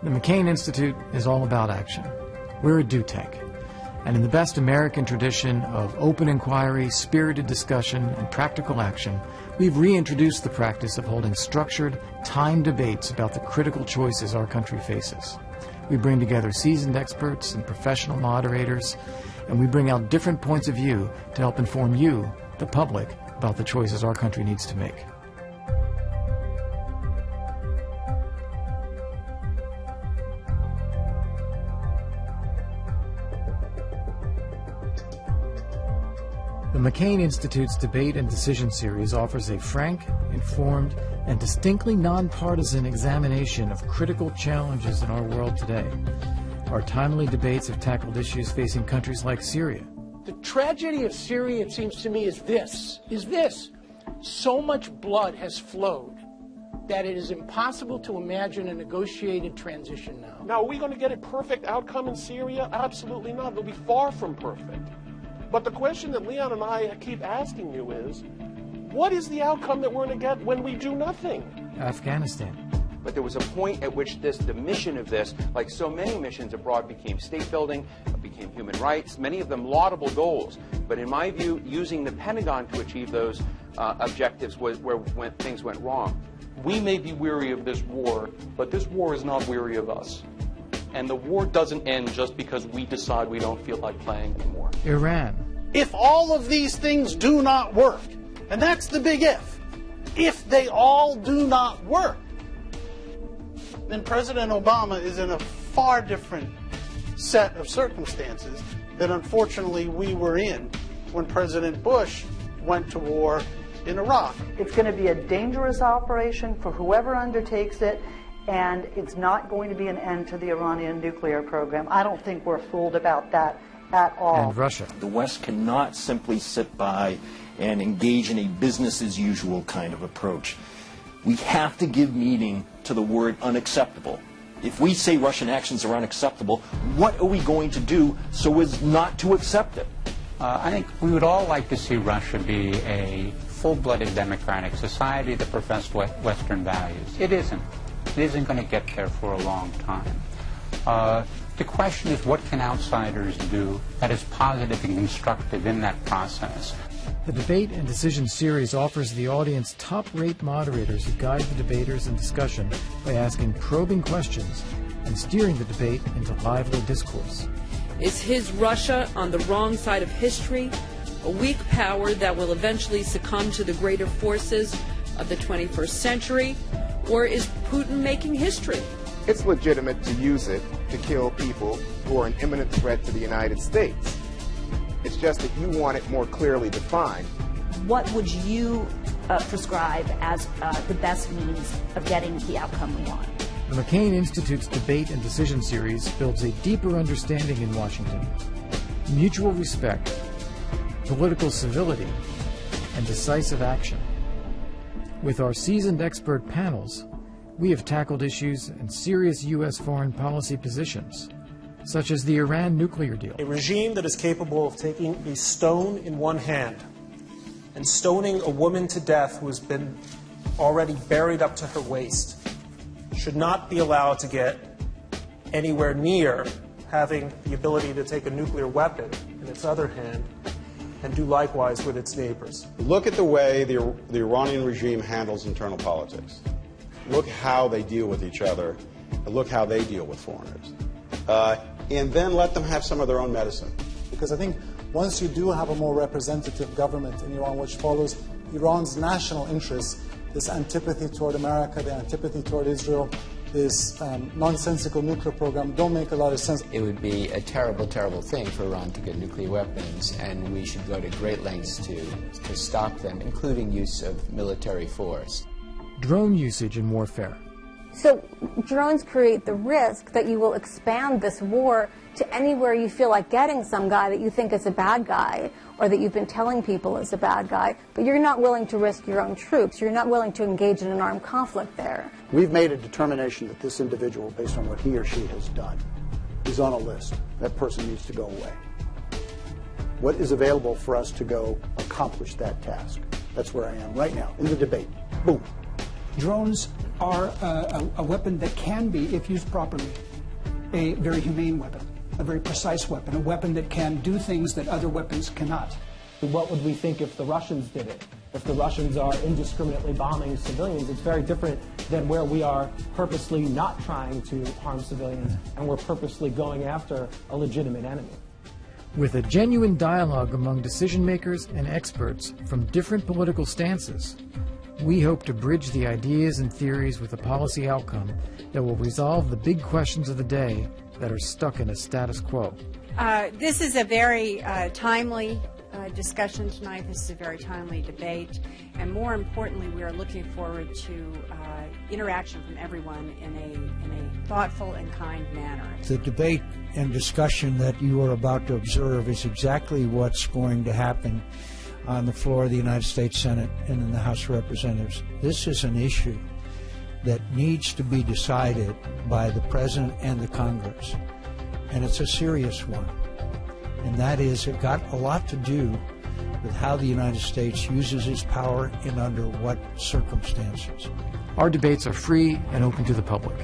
The McCain Institute is all about action. We're a do tank. And in the best American tradition of open inquiry, spirited discussion, and practical action, we've reintroduced the practice of holding structured, timed debates about the critical choices our country faces. We bring together seasoned experts and professional moderators, and we bring out different points of view to help inform you, the public, about the choices our country needs to make. The McCain Institute's Debate and Decision Series offers a frank, informed, and distinctly nonpartisan examination of critical challenges in our world today. Our timely debates have tackled issues facing countries like Syria. The tragedy of Syria, it seems to me, is this. So much blood has flowed that it is impossible to imagine a negotiated transition now. Now, are we going to get a perfect outcome in Syria? Absolutely not. It'll be far from perfect. But the question that Leon and I keep asking you is, what is the outcome that we're going to get when we do nothing? Afghanistan. But there was a point at which the mission of this, like so many missions abroad, became state building, became human rights, many of them laudable goals. But in my view, using the Pentagon to achieve those objectives was when things went wrong. We may be weary of this war, but this war is not weary of us. And the war doesn't end just because we decide we don't feel like playing anymore. Iran. If all of these things do not work, and that's the big if they all do not work, then President Obama is in a far different set of circumstances than unfortunately we were in when President Bush went to war in Iraq. It's going to be a dangerous operation for whoever undertakes it, and it's not going to be an end to the Iranian nuclear program. I don't think we're fooled about that at all. And Russia. The West cannot simply sit by and engage in a business-as-usual kind of approach. We have to give meaning to the word unacceptable. If we say Russian actions are unacceptable, what are we going to do so as not to accept it? I think we would all like to see Russia be a full-blooded democratic society that professed Western values. It isn't. It isn't going to get there for a long time. The question is, what can outsiders do that is positive and constructive in that process? The Debate and Decision Series offers the audience top-rate moderators who guide the debaters in discussion by asking probing questions and steering the debate into lively discourse. Is his Russia on the wrong side of history, a weak power that will eventually succumb to the greater forces of the 21st century, or is Putin making history? It's legitimate to use it to kill people who are an imminent threat to the United States. It's just that you want it more clearly defined. What would you prescribe as the best means of getting the outcome we want? The McCain Institute's Debate and Decision Series builds a deeper understanding in Washington, mutual respect, political civility, and decisive action. With our seasoned expert panels, we have tackled issues and serious U.S. foreign policy positions, such as the Iran nuclear deal. A regime that is capable of taking a stone in one hand and stoning a woman to death who has been already buried up to her waist should not be allowed to get anywhere near having the ability to take a nuclear weapon in its other hand and do likewise with its neighbors. Look at the way the Iranian regime handles internal politics. Look how they deal with each other, and look how they deal with foreigners. And then let them have some of their own medicine. Because I think once you do have a more representative government in Iran, which follows Iran's national interests, this antipathy toward America, the antipathy toward Israel, this nonsensical nuclear program don't make a lot of sense. It would be a terrible, terrible thing for Iran to get nuclear weapons, and we should go to great lengths to stop them, including use of military force. Drone usage in warfare. So drones create the risk that you will expand this war to anywhere you feel like getting some guy that you think is a bad guy or that you've been telling people is a bad guy, but you're not willing to risk your own troops. You're not willing to engage in an armed conflict there. We've made a determination that this individual, based on what he or she has done, is on a list. That person needs to go away. What is available for us to go accomplish that task? That's where I am right now in the debate. Boom. Drones are a weapon that can be, if used properly, a very humane weapon, a very precise weapon, a weapon that can do things that other weapons cannot. What would we think if the Russians did it? If the Russians are indiscriminately bombing civilians, it's very different than where we are purposely not trying to harm civilians and we're purposely going after a legitimate enemy. With a genuine dialogue among decision makers and experts from different political stances, we hope to bridge the ideas and theories with a policy outcome that will resolve the big questions of the day that are stuck in a status quo. This is a very timely discussion tonight. This is a very timely debate. And more importantly, we are looking forward to interaction from everyone in a thoughtful and kind manner. The debate and discussion that you are about to observe is exactly what's going to happen on the floor of the United States Senate and in the House of Representatives. This is an issue that needs to be decided by the President and the Congress. And it's a serious one. And that is, it got a lot to do with how the United States uses its power and under what circumstances. Our debates are free and open to the public.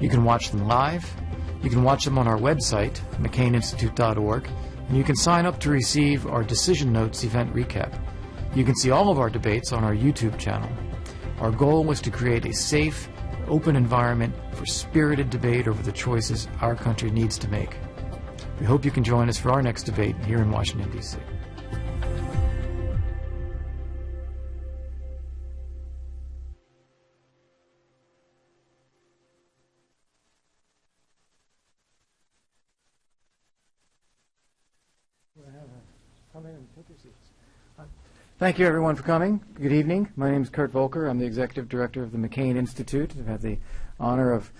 You can watch them live, you can watch them on our website, McCaininstitute.org, and you can sign up to receive our Decision Notes event recap. You can see all of our debates on our YouTube channel. Our goal was to create a safe, open environment for spirited debate over the choices our country needs to make. We hope you can join us for our next debate here in Washington, D.C. Thank you, everyone, for coming. Good evening. My name is Kurt Volker. I'm the Executive Director of the McCain Institute. I've had the honor of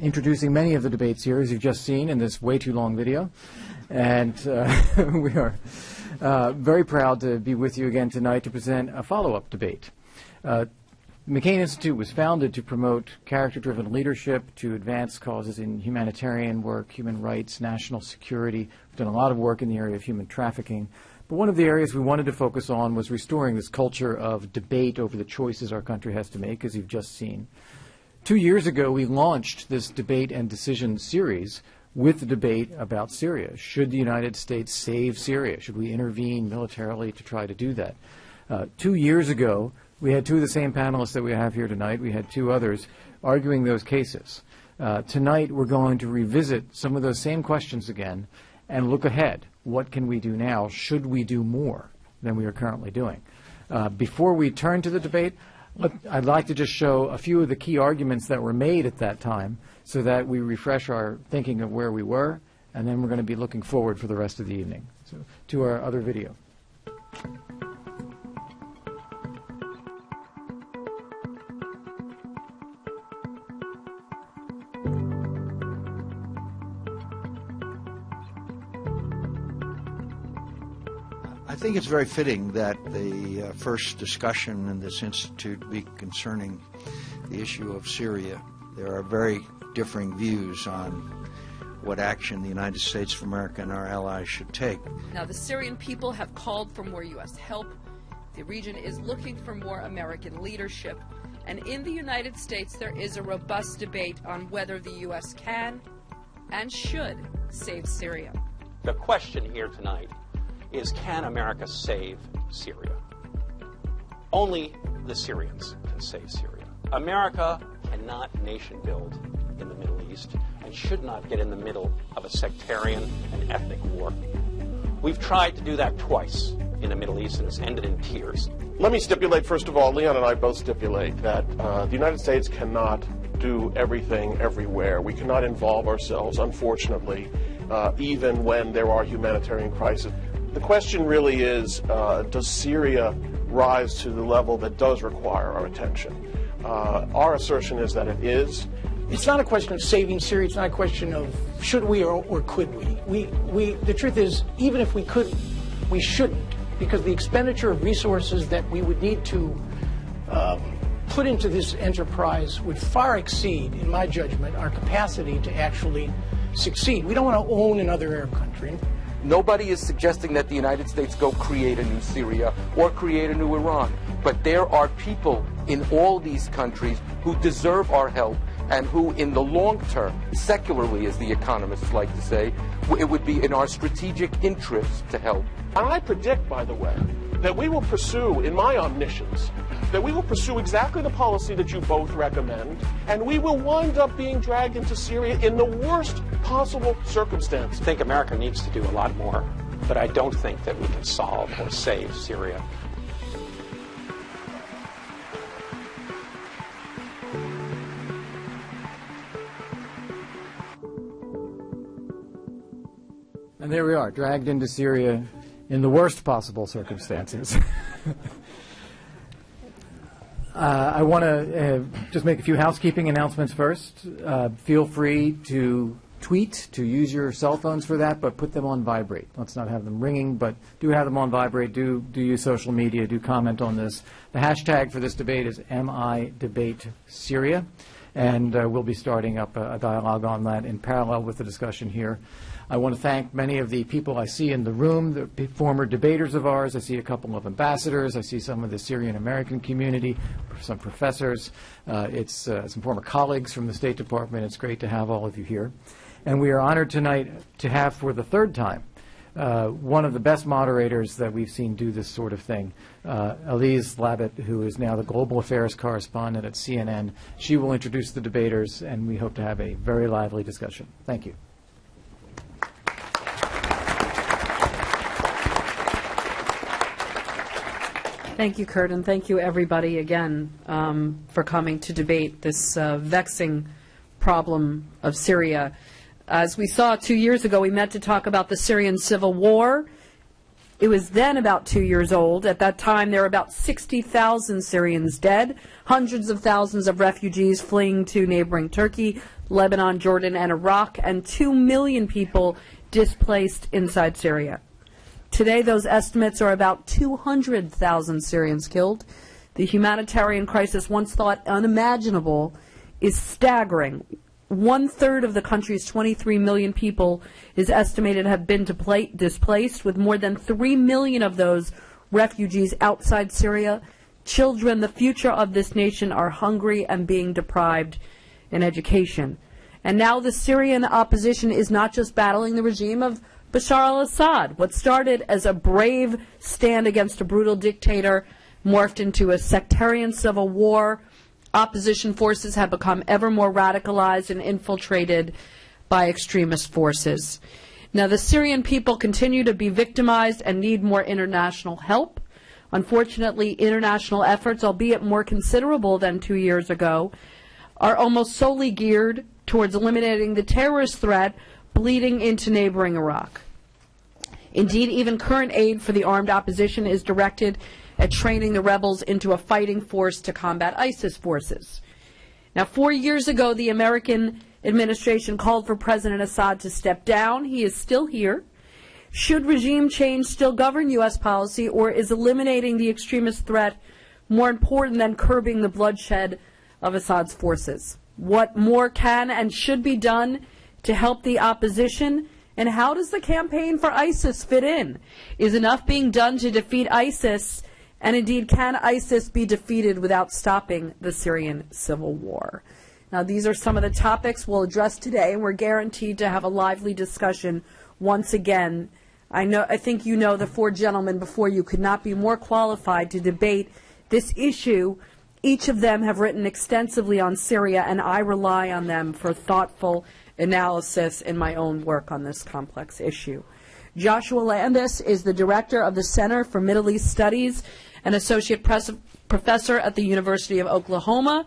introducing many of the debates here, as you've just seen in this way too long video. And we are very proud to be with you again tonight to present a follow-up debate. The McCain Institute was founded to promote character-driven leadership, to advance causes in humanitarian work, human rights, national security. We've done a lot of work in the area of human trafficking. But one of the areas we wanted to focus on was restoring this culture of debate over the choices our country has to make, as you've just seen. 2 years ago, we launched this debate and decision series with the debate about Syria. Should the United States save Syria? Should we intervene militarily to try to do that? 2 years ago, we had two of the same panelists that we have here tonight. We had two others arguing those cases. Tonight, we're going to revisit some of those same questions again and look ahead. What can we do now? Should we do more than we are currently doing? Before we turn to the debate, I'd like to just show a few of the key arguments that were made at that time so that we refresh our thinking of where we were, and then we're going to be looking forward for the rest of the evening. So, to our other video. I think it's very fitting that the first discussion in this institute be concerning the issue of Syria. There are very differing views on what action the United States of America and our allies should take. Now, the Syrian people have called for more U.S. help. The region is looking for more American leadership. And in the United States, there is a robust debate on whether the U.S. can and should save Syria. The question here tonight is, can America save Syria? Only the Syrians can save Syria. America cannot nation build in the Middle East and should not get in the middle of a sectarian and ethnic war. We've tried to do that twice in the Middle East and it's ended in tears. Let me stipulate, first of all, Leon and I both stipulate that the United States cannot do everything everywhere. We cannot involve ourselves, unfortunately, even when there are humanitarian crises. The question really is, does Syria rise to the level that does require our attention? Our assertion is that it is. It's not a question of saving Syria. It's not a question of should we or could we. The truth is, even if we could, we shouldn't, because the expenditure of resources that we would need to put into this enterprise would far exceed, in my judgment, our capacity to actually succeed. We don't want to own another Arab country. Nobody is suggesting that the United States go create a new Syria or create a new Iran. But there are people in all these countries who deserve our help and who, in the long term, secularly, as the economists like to say, it would be in our strategic interest to help. And I predict, by the way, that we will pursue, in my omniscience, that we will pursue exactly the policy that you both recommend, and we will wind up being dragged into Syria in the worst possible circumstances. I think America needs to do a lot more, but I don't think that we can solve or save Syria. And there we are, dragged into Syria in the worst possible circumstances. I want to just make a few housekeeping announcements first. Feel free to tweet, to use your cell phones for that, but put them on vibrate. Let's not have them ringing, but do have them on vibrate. Do use social media. Do comment on this. The hashtag for this debate is MIDebateSyria, and we'll be starting up a dialogue on that in parallel with the discussion here. I want to thank many of the people I see in the room, the former debaters of ours. I see a couple of ambassadors. I see some of the Syrian American community, some professors. It's some former colleagues from the State Department. It's great to have all of you here. And we are honored tonight to have, for the third time, one of the best moderators that we've seen do this sort of thing, Elise, Labott, who is now the Global Affairs Correspondent at CNN. She will introduce the debaters, and we hope to have a very lively discussion. Thank you. Thank you, Kurt, and thank you, everybody, again, for coming to debate this vexing problem of Syria. As we saw 2 years ago, we met to talk about the Syrian civil war. It was then about 2 years old. At that time, there were about 60,000 Syrians dead, hundreds of thousands of refugees fleeing to neighboring Turkey, Lebanon, Jordan, and Iraq, and 2 million people displaced inside Syria. Today, those estimates are about 200,000 Syrians killed. The humanitarian crisis, once thought unimaginable, is staggering. 1/3 of the country's 23 million people is estimated to have been displaced, with more than 3 million of those refugees outside Syria. Children, the future of this nation, are hungry and being deprived in education. And now the Syrian opposition is not just battling the regime of Bashar al-Assad. What started as a brave stand against a brutal dictator morphed into a sectarian civil war. Opposition forces have become ever more radicalized and infiltrated by extremist forces. Now, the Syrian people continue to be victimized and need more international help. Unfortunately, international efforts, albeit more considerable than 2 years ago, are almost solely geared towards eliminating the terrorist threat bleeding into neighboring Iraq. Indeed, even current aid for the armed opposition is directed at training the rebels into a fighting force to combat ISIS forces. Now, 4 years ago, the American administration called for President Assad to step down. He is still here. Should regime change still govern U.S. policy, or is eliminating the extremist threat more important than curbing the bloodshed of Assad's forces? What more can and should be done to help the opposition? And how does the campaign for ISIS fit in? Is enough being done to defeat ISIS? And indeed, can ISIS be defeated without stopping the Syrian civil war? Now, these are some of the topics we'll address today, and we're guaranteed to have a lively discussion once again. I think you know the four gentlemen before you could not be more qualified to debate this issue. Each of them have written extensively on Syria, and I rely on them for thoughtful analysis in my own work on this complex issue. Joshua Landis is the director of the Center for Middle East Studies and associate professor at the University of Oklahoma.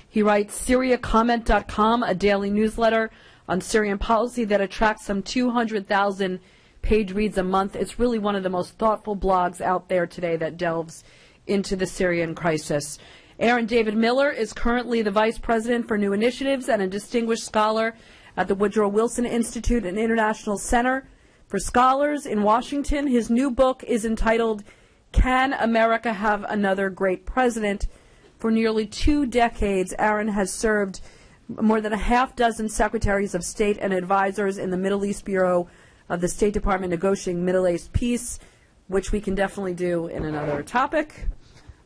He writes SyriaComment.com, a daily newsletter on Syrian policy that attracts some 200,000 page reads a month. It's really one of the most thoughtful blogs out there today that delves into the Syrian crisis. Aaron David Miller is currently the vice president for new initiatives and a distinguished scholar at the Woodrow Wilson Institute and International Center for Scholars in Washington. His new book is entitled, Can America Have Another Great President? For nearly 2 decades, Aaron has served more than a half dozen secretaries of state and advisors in the Middle East Bureau of the State Department negotiating Middle East peace, which we can definitely do in another topic.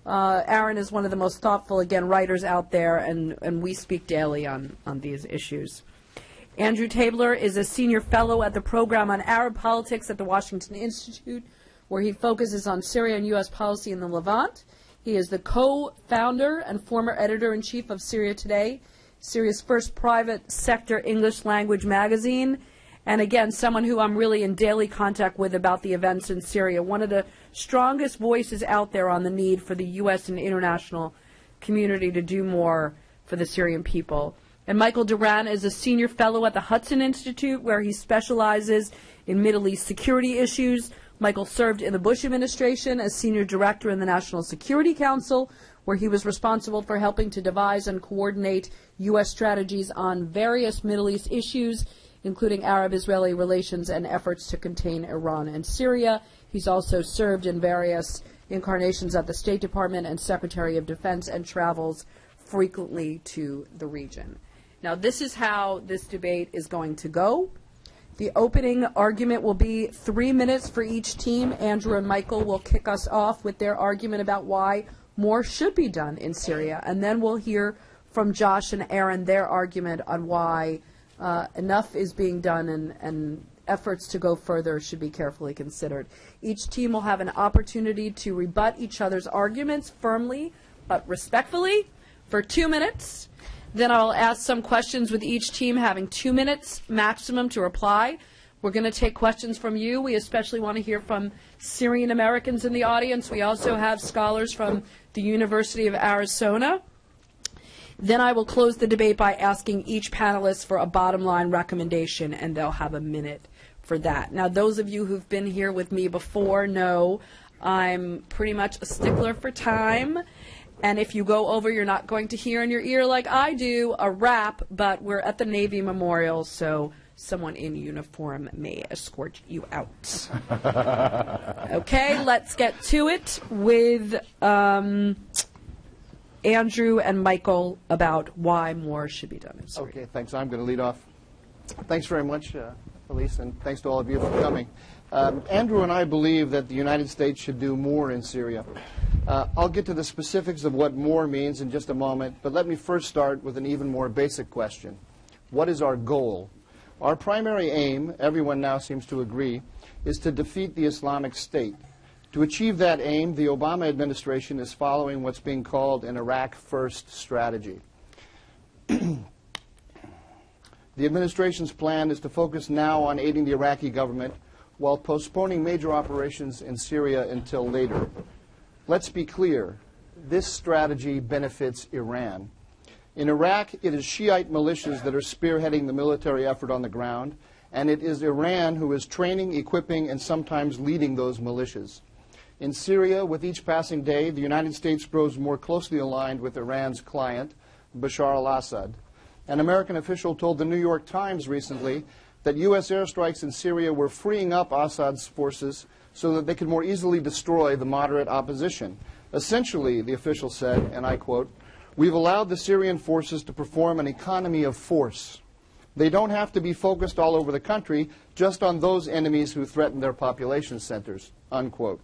Aaron is one of the most thoughtful, again, writers out there, and we speak daily on these issues. Andrew Tabler is a senior fellow at the program on Arab politics at the Washington Institute, where he focuses on Syria and U.S. policy in the Levant. He is the co-founder and former editor-in-chief of Syria Today, Syria's first private sector English language magazine, and again, someone who I'm really in daily contact with about the events in Syria, one of the strongest voices out there on the need for the U.S. and international community to do more for the Syrian people. And Michael Doran is a senior fellow at the Hudson Institute, where he specializes in Middle East security issues. Michael served in the Bush administration as senior director in the National Security Council, where he was responsible for helping to devise and coordinate U.S. strategies on various Middle East issues, including Arab-Israeli relations and efforts to contain Iran and Syria. He's also served in various incarnations at the State Department and Secretary of Defense and travels frequently to the region. Now, this is how this debate is going to go. The opening argument will be 3 minutes for each team. Andrew and Michael will kick us off with their argument about why more should be done in Syria, and then we'll hear from Josh and Aaron their argument on why enough is being done and efforts to go further should be carefully considered. Each team will have an opportunity to rebut each other's arguments firmly but respectfully for 2 minutes. Then I'll ask some questions with each team having 2 minutes maximum to reply. We're going to take questions from you. We especially want to hear from Syrian Americans in the audience. We also have scholars from the University of Arizona. Then I will close the debate by asking each panelist for a bottom line recommendation, and they'll have a minute for that. Now, those of you who've been here with me before know I'm pretty much a stickler for time. And if you go over, you're not going to hear in your ear like I do a rap, but we're at the Navy Memorial, so someone in uniform may escort you out. Okay, let's get to it with Andrew and Michael about why more should be done in Syria. Okay, thanks. I'm going to lead off. Thanks very much, Elise, and thanks to all of you for coming. Andrew and I believe that the United States should do more in Syria. I'll get to the specifics of what more means in just a moment, but let me first start with an even more basic question. What is our goal? Our primary aim, everyone now seems to agree, is to defeat the Islamic State. To achieve that aim, the Obama administration is following what's being called an Iraq First strategy. The administration's plan is to focus now on aiding the Iraqi government while postponing major operations in Syria until later. Let's be clear, this strategy benefits Iran. In Iraq, it is Shiite militias that are spearheading the military effort on the ground, and it is Iran who is training, equipping, and sometimes leading those militias. In Syria, with each passing day, the United States grows more closely aligned with Iran's client, Bashar al-Assad. An American official told the New York Times recently that U.S. airstrikes in Syria were freeing up Assad's forces so that they could more easily destroy the moderate opposition. Essentially, the official said, and I quote, "We've allowed the Syrian forces to perform an economy of force. They don't have to be focused all over the country, just on those enemies who threaten their population centers," unquote.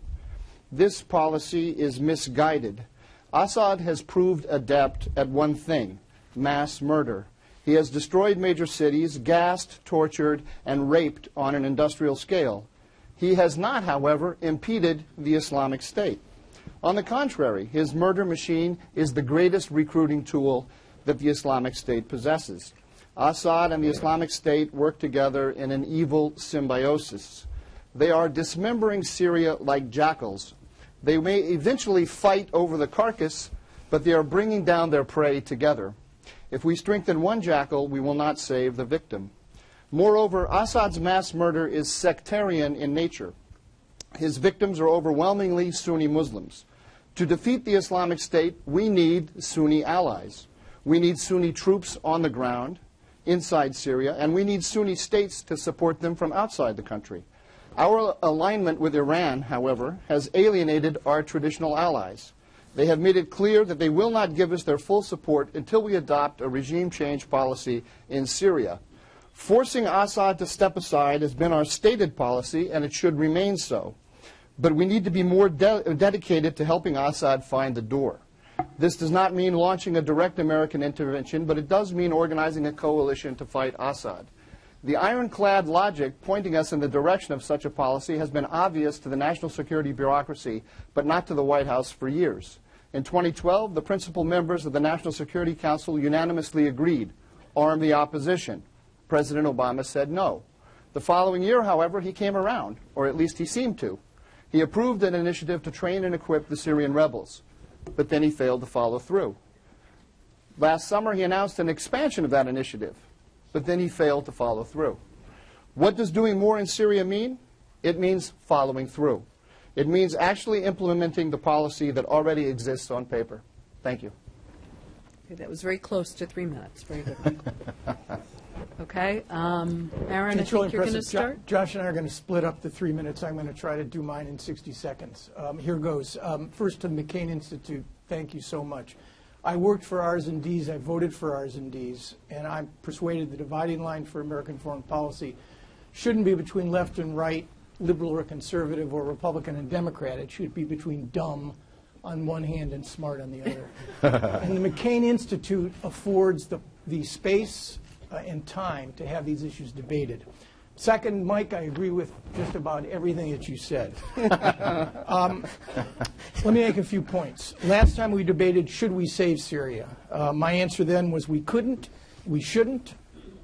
This policy is misguided. Assad has proved adept at one thing, mass murder. He has destroyed major cities, gassed, tortured, and raped on an industrial scale. He has not, however, impeded the Islamic State. On the contrary, his murder machine is the greatest recruiting tool that the Islamic State possesses. Assad and the Islamic State work together in an evil symbiosis. They are dismembering Syria like jackals. They may eventually fight over the carcass, but they are bringing down their prey together. If we strengthen one jackal, we will not save the victim. Moreover, Assad's mass murder is sectarian in nature. His victims are overwhelmingly Sunni Muslims. To defeat the Islamic State, we need Sunni allies. We need Sunni troops on the ground inside Syria, and we need Sunni states to support them from outside the country. Our alignment with Iran, however, has alienated our traditional allies. They have made it clear that they will not give us their full support until we adopt a regime change policy in Syria. Forcing Assad to step aside has been our stated policy, and it should remain so. But we need to be more dedicated to helping Assad find the door. This does not mean launching a direct American intervention, but it does mean organizing a coalition to fight Assad. The ironclad logic pointing us in the direction of such a policy has been obvious to the national security bureaucracy, but not to the White House for years. In 2012, the principal members of the National Security Council unanimously agreed, arm the opposition. President Obama said no. The following year, however, he came around, or at least he seemed to. He approved an initiative to train and equip the Syrian rebels, but then he failed to follow through. Last summer, he announced an expansion of that initiative, but then he failed to follow through. What does doing more in Syria mean? It means following through. It means actually implementing the policy that already exists on paper. Thank you. Okay, that was very close to 3 minutes. Very good, Michael. Okay. Aaron, I think you're going to start. Josh and I are going to split up the 3 minutes. I'm going to try to do mine in 60 seconds. Here goes. First to the McCain Institute, thank you so much. I worked for R's and D's. I voted for R's and D's. And I'm persuaded the dividing line for American foreign policy shouldn't be between left and right, liberal or conservative, or Republican and Democrat. It should be between dumb on one hand and smart on the other. And the McCain Institute affords the space and time to have these issues debated. Second, Mike, I agree with just about everything that you said. Let me make a few points. Last time we debated, should we save Syria? My answer then was we couldn't, we shouldn't,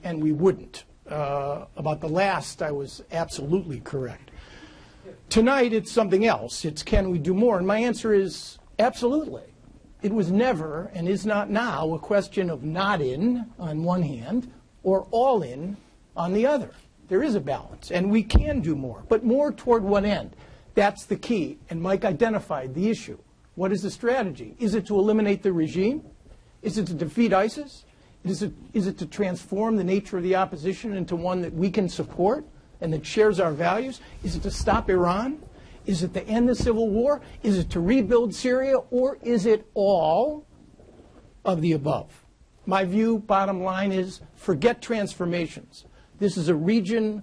and we wouldn't. About the last, I was absolutely correct. Tonight, it's something else. It's can we do more? And my answer is absolutely. It was never, and is not now, a question of not in on one hand, or all in on the other. There is a balance, and we can do more, but more toward what end? That's the key, and Mike identified the issue. What is the strategy? Is it to eliminate the regime? Is it to defeat ISIS? Is it to transform the nature of the opposition into one that we can support and that shares our values? Is it to stop Iran? Is it to end the civil war? Is it to rebuild Syria? Or is it all of the above? My view, bottom line, is forget transformations. This is a region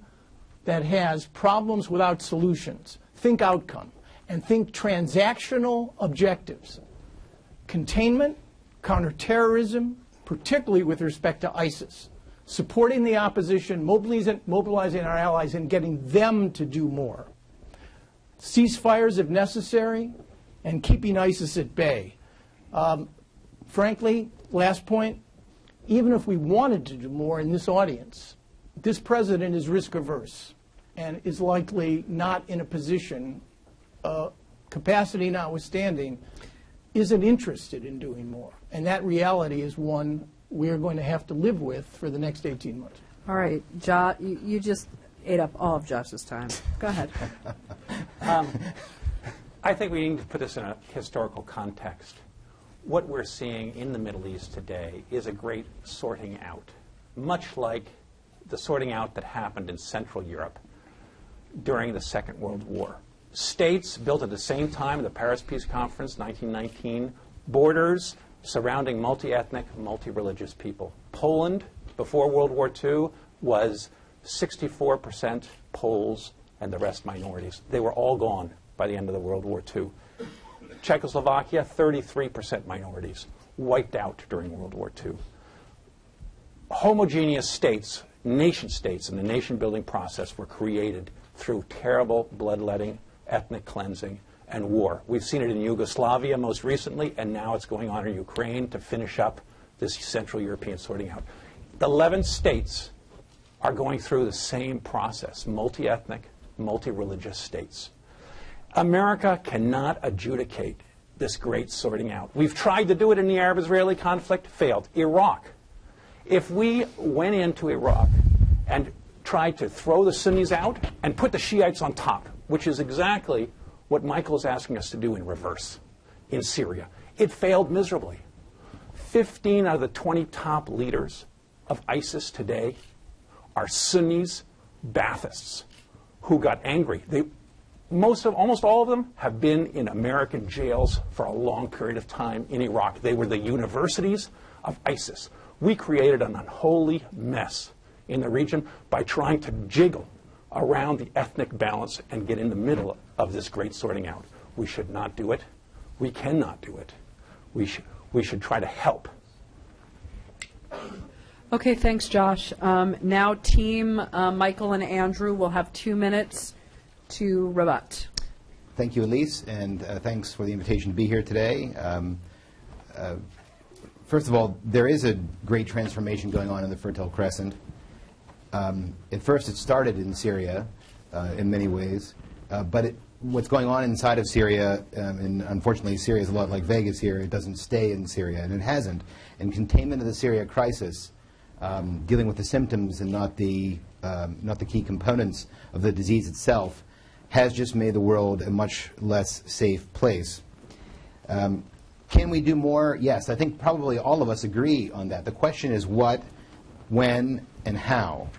that has problems without solutions. Think outcome and think transactional objectives. Containment, counterterrorism, particularly with respect to ISIS. Supporting the opposition, mobilizing our allies, and getting them to do more. Ceasefires if necessary, and keeping ISIS at bay. Frankly, last point, even if we wanted to do more in this audience, this president is risk averse and is likely not in a position, capacity notwithstanding, isn't interested in doing more. And that reality is one we're going to have to live with for the next 18 months. All right, Josh, you just ate up all of Josh's time. Go ahead. I think we need to put this in a historical context. What we're seeing in the Middle East today is a great sorting out, much like the sorting out that happened in Central Europe during the Second World War. States built at the same time, the Paris Peace Conference, 1919, borders surrounding multi-ethnic, multi-religious people. Poland, before World War II, was 64% Poles and the rest minorities. They were all gone by the end of the World War II. Czechoslovakia, 33% minorities, wiped out during World War II. Homogeneous states, nation states, in the nation-building process were created through terrible bloodletting, ethnic cleansing, and war. We've seen it in Yugoslavia most recently, and now it's going on in Ukraine to finish up this Central European sorting out. The 11 states are going through the same process, multi-ethnic, multi-religious states. America cannot adjudicate this great sorting out. We've tried to do it in the Arab-Israeli conflict, failed. Iraq. If we went into Iraq and tried to throw the Sunnis out and put the Shiites on top, which is exactly what Michael's asking us to do in reverse in Syria, it failed miserably. 15 out of the 20 top leaders of ISIS today are Sunnis, Baathists, who got angry. Almost all of them have been in American jails for a long period of time in Iraq. They were the universities of ISIS. We created an unholy mess in the region by trying to jiggle around the ethnic balance and get in the middle of this great sorting out. We should not do it. We cannot do it. We should try to help. Okay, thanks, Josh. Now, team Michael and Andrew will have 2 minutes to rebut. Thank you, Elise, and thanks for the invitation to be here today. First of all, there is a great transformation going on in the Fertile Crescent. At first, it started in Syria in many ways, but what's going on inside of Syria, and unfortunately Syria is a lot like Vegas here, it doesn't stay in Syria, and it hasn't. And containment of the Syria crisis, dealing with the symptoms and not the key components of the disease itself, has just made the world a much less safe place. Can we do more? Yes, I think probably all of us agree on that. The question is what, when, and how.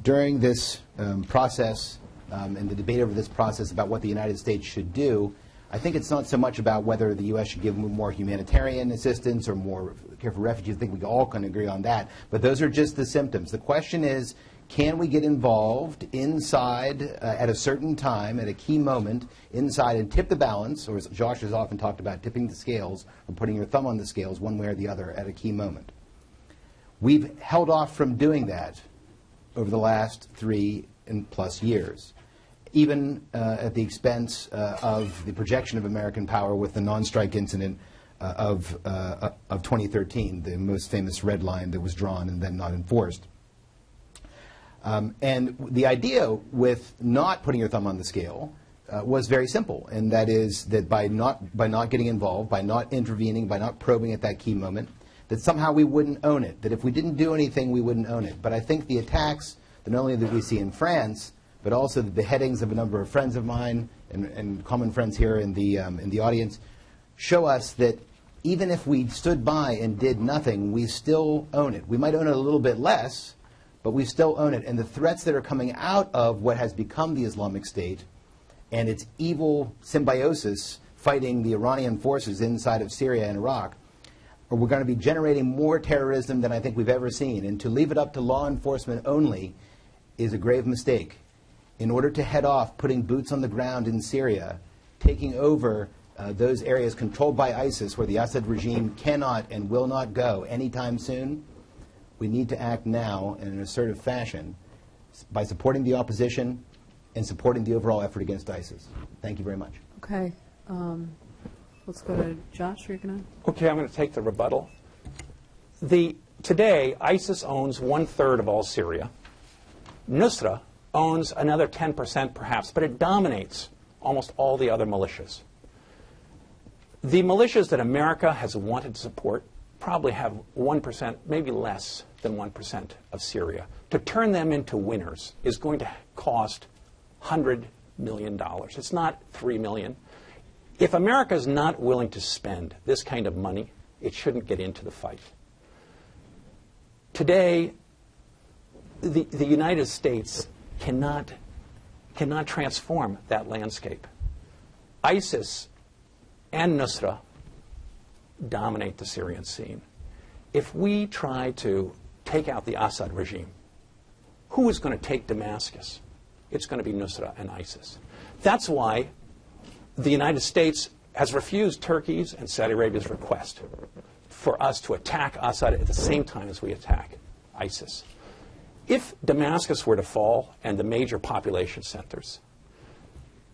During this process and the debate over this process about what the United States should do, I think it's not so much about whether the U.S. should give more humanitarian assistance or more care for refugees. I think we all can agree on that. But those are just the symptoms. The question is, can we get involved inside at a certain time, at a key moment, inside and tip the balance, or as Josh has often talked about, tipping the scales or putting your thumb on the scales one way or the other at a key moment. We've held off from doing that over the last 3+ years, even at the expense of the projection of American power with the non-strike incident of 2013, the most famous red line that was drawn and then not enforced. And the idea with not putting your thumb on the scale was very simple, and that is that by not getting involved, by not intervening, by not probing at that key moment, that somehow we wouldn't own it, that if we didn't do anything, we wouldn't own it. But I think the attacks, not only that we see in France, but also the beheadings of a number of friends of mine and common friends here in the audience, show us that even if we stood by and did nothing, we still own it. We might own it a little bit less, but we still own it. And the threats that are coming out of what has become the Islamic State and its evil symbiosis fighting the Iranian forces inside of Syria and Iraq, we're going to be generating more terrorism than I think we've ever seen. And to leave it up to law enforcement only is a grave mistake. In order to head off putting boots on the ground in Syria, taking over those areas controlled by ISIS where the Assad regime cannot and will not go anytime soon, we need to act now in an assertive fashion by supporting the opposition and supporting the overall effort against ISIS. Thank you very much. Okay. Let's go to Josh. Are you going to? Okay, I'm going to take the rebuttal. Today, ISIS owns 1/3 of all Syria. Nusra owns another 10% perhaps, but it dominates almost all the other militias. The militias that America has wanted to support probably have 1%, maybe less than 1% of Syria. To turn them into winners is going to cost $100 million. It's not $3 million. If America is not willing to spend this kind of money, it shouldn't get into the fight. Today, the United States cannot transform that landscape. ISIS and Nusra dominate the Syrian scene. If we try to take out the Assad regime, who is going to take Damascus? It's going to be Nusra and ISIS. That's why the United States has refused Turkey's and Saudi Arabia's request for us to attack Assad at the same time as we attack ISIS. If Damascus were to fall and the major population centers,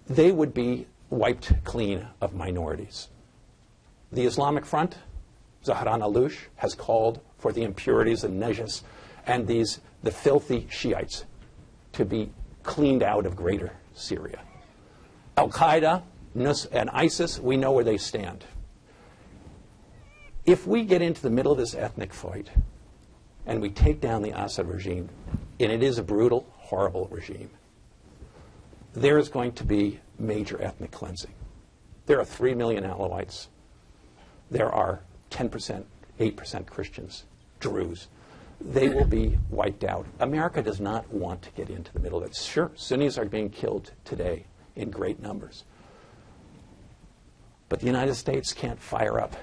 they would be wiped clean of minorities. The Islamic Front, Zahran al-Lush, has called for the impurities and Najas and the filthy Shiites to be cleaned out of greater Syria. Al-Qaeda and ISIS, we know where they stand. If we get into the middle of this ethnic fight and we take down the Assad regime, and it is a brutal, horrible regime, there is going to be major ethnic cleansing. There are 3 million Alawites. There are 10%, 8% Christians, Druze. They will be wiped out. America does not want to get into the middle of it. Sure, Sunnis are being killed today in great numbers. But the United States can't fire up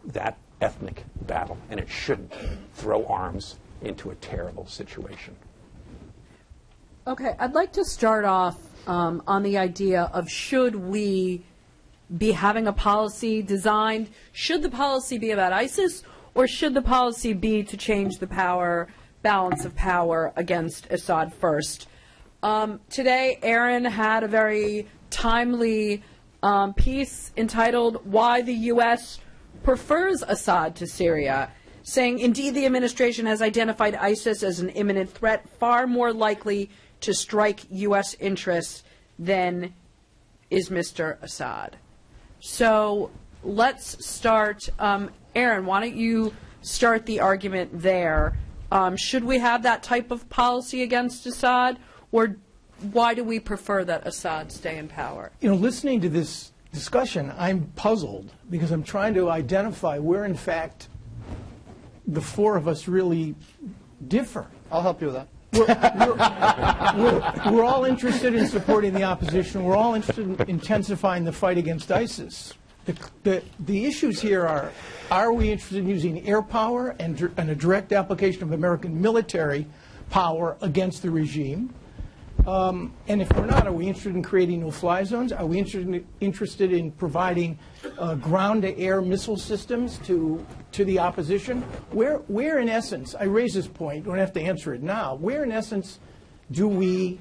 that ethnic battle, and it shouldn't throw arms into a terrible situation. Okay, I'd like to start off on the idea of should we be having a policy designed, should the policy be about ISIS, or should the policy be to change the balance of power against Assad first? Today, Aaron had a very timely piece entitled "Why the U.S. Prefers Assad to Syria," saying, indeed, the administration has identified ISIS as an imminent threat far more likely to strike U.S. interests than is Mr. Assad. So let's start. Aaron, why don't you start the argument there? Should we have that type of policy against Assad, or why do we prefer that Assad stay in power? You know, listening to this discussion, I'm puzzled because I'm trying to identify where, in fact, the four of us really differ. I'll help you with that. We're all interested in supporting the opposition. We're all interested in intensifying the fight against ISIS. The issues here are we interested in using air power and a direct application of American military power against the regime? And if we're not, are we interested in creating no-fly zones? Are we interested in providing ground-to-air missile systems to the opposition? Where, in essence, I raise this point, don't have to answer it now, where, in essence, do we